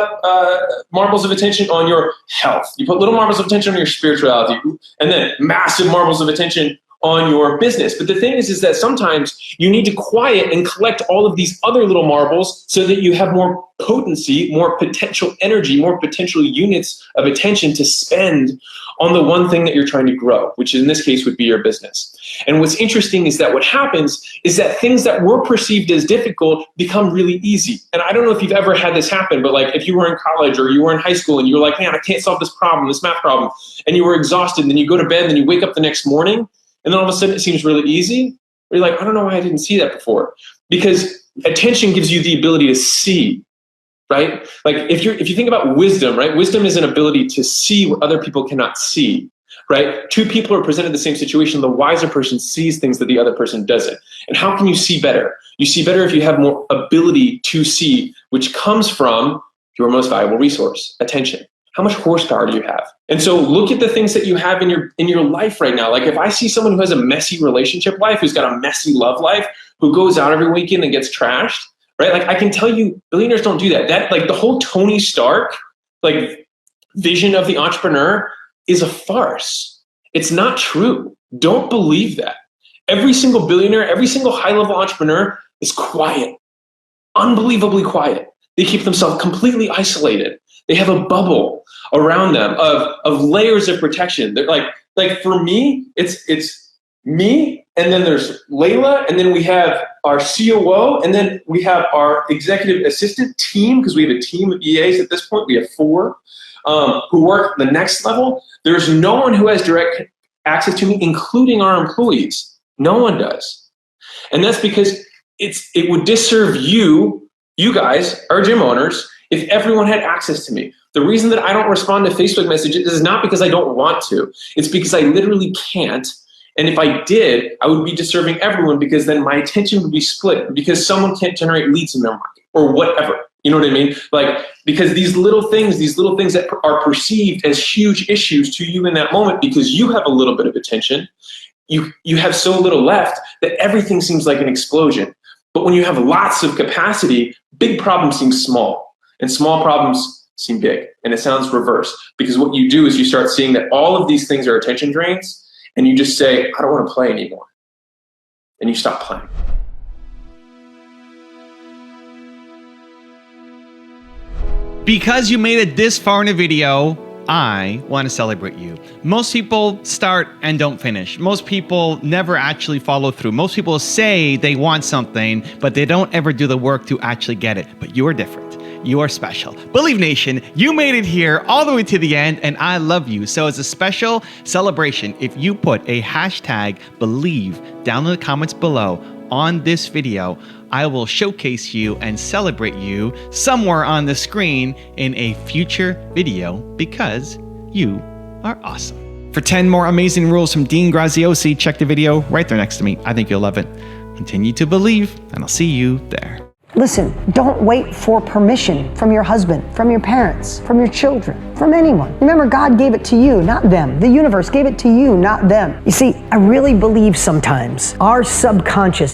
marbles of attention on your health. You put little marbles of attention on your spirituality, and then massive marbles of attention on your business. But the thing is that sometimes you need to quiet and collect all of these other little marbles so that you have more potency, more potential energy, more potential units of attention to spend on the one thing that you're trying to grow, which in this case would be your business. And what's interesting is that what happens is that things that were perceived as difficult become really easy. And I don't know if you've ever had this happen, but like if you were in college or you were in high school and you were like, man, I can't solve this problem, this math problem, and you were exhausted, and then you go to bed and you wake up the next morning, and then all of a sudden it seems really easy. You're like, I don't know why I didn't see that before. Because attention gives you the ability to see, right? Like if you think about wisdom, right? Wisdom is an ability to see what other people cannot see, right? Two people are presented the same situation. The wiser person sees things that the other person doesn't. And how can you see better? You see better if you have more ability to see, which comes from your most valuable resource, attention. How much horsepower do you have? And so look at the things that you have in your life right now. Like if I see someone who has a messy relationship life, who's got a messy love life, who goes out every weekend and gets trashed, right? Like I can tell you, billionaires don't do that. That like the whole Tony Stark like vision of the entrepreneur is a farce. It's not true. Don't believe that. Every single billionaire, every single high-level entrepreneur is quiet, unbelievably quiet. They keep themselves completely isolated. They have a bubble around them of layers of protection. They're like for me, it's me, and then there's Leila, and then we have our COO, and then we have our executive assistant team, because we have a team of EAs at this point. We have 4 who work the next level. There's no one who has direct access to me, including our employees. No one does. And that's because it would disserve you guys, our gym owners, if everyone had access to me. The reason that I don't respond to Facebook messages is not because I don't want to. It's because I literally can't. And if I did, I would be disserving everyone, because then my attention would be split, because someone can't generate leads in their market or whatever. You know what I mean? Like, because these little things that are perceived as huge issues to you in that moment, because you have a little bit of attention, you have so little left that everything seems like an explosion. But when you have lots of capacity, big problems seem small, and small problems seem big. And it sounds reverse, because what you do is you start seeing that all of these things are attention drains, and you just say, I don't want to play anymore. And you stop playing. Because you made it this far in a video, I want to celebrate you. Most people start and don't finish. Most people never actually follow through. Most people say they want something, but they don't ever do the work to actually get it. But you are different. You are special. Believe Nation, you made it here all the way to the end, and I love you. So as a special celebration, if you put a hashtag believe down in the comments below on this video, I will showcase you and celebrate you somewhere on the screen in a future video, because you are awesome. For 10 more amazing rules from Dean Graziosi, check the video right there next to me. I think you'll love it. Continue to believe, and I'll see you there. Listen, don't wait for permission from your husband, from your parents, from your children, from anyone. Remember, God gave it to you, not them. The universe gave it to you, not them. You see, I really believe sometimes our subconscious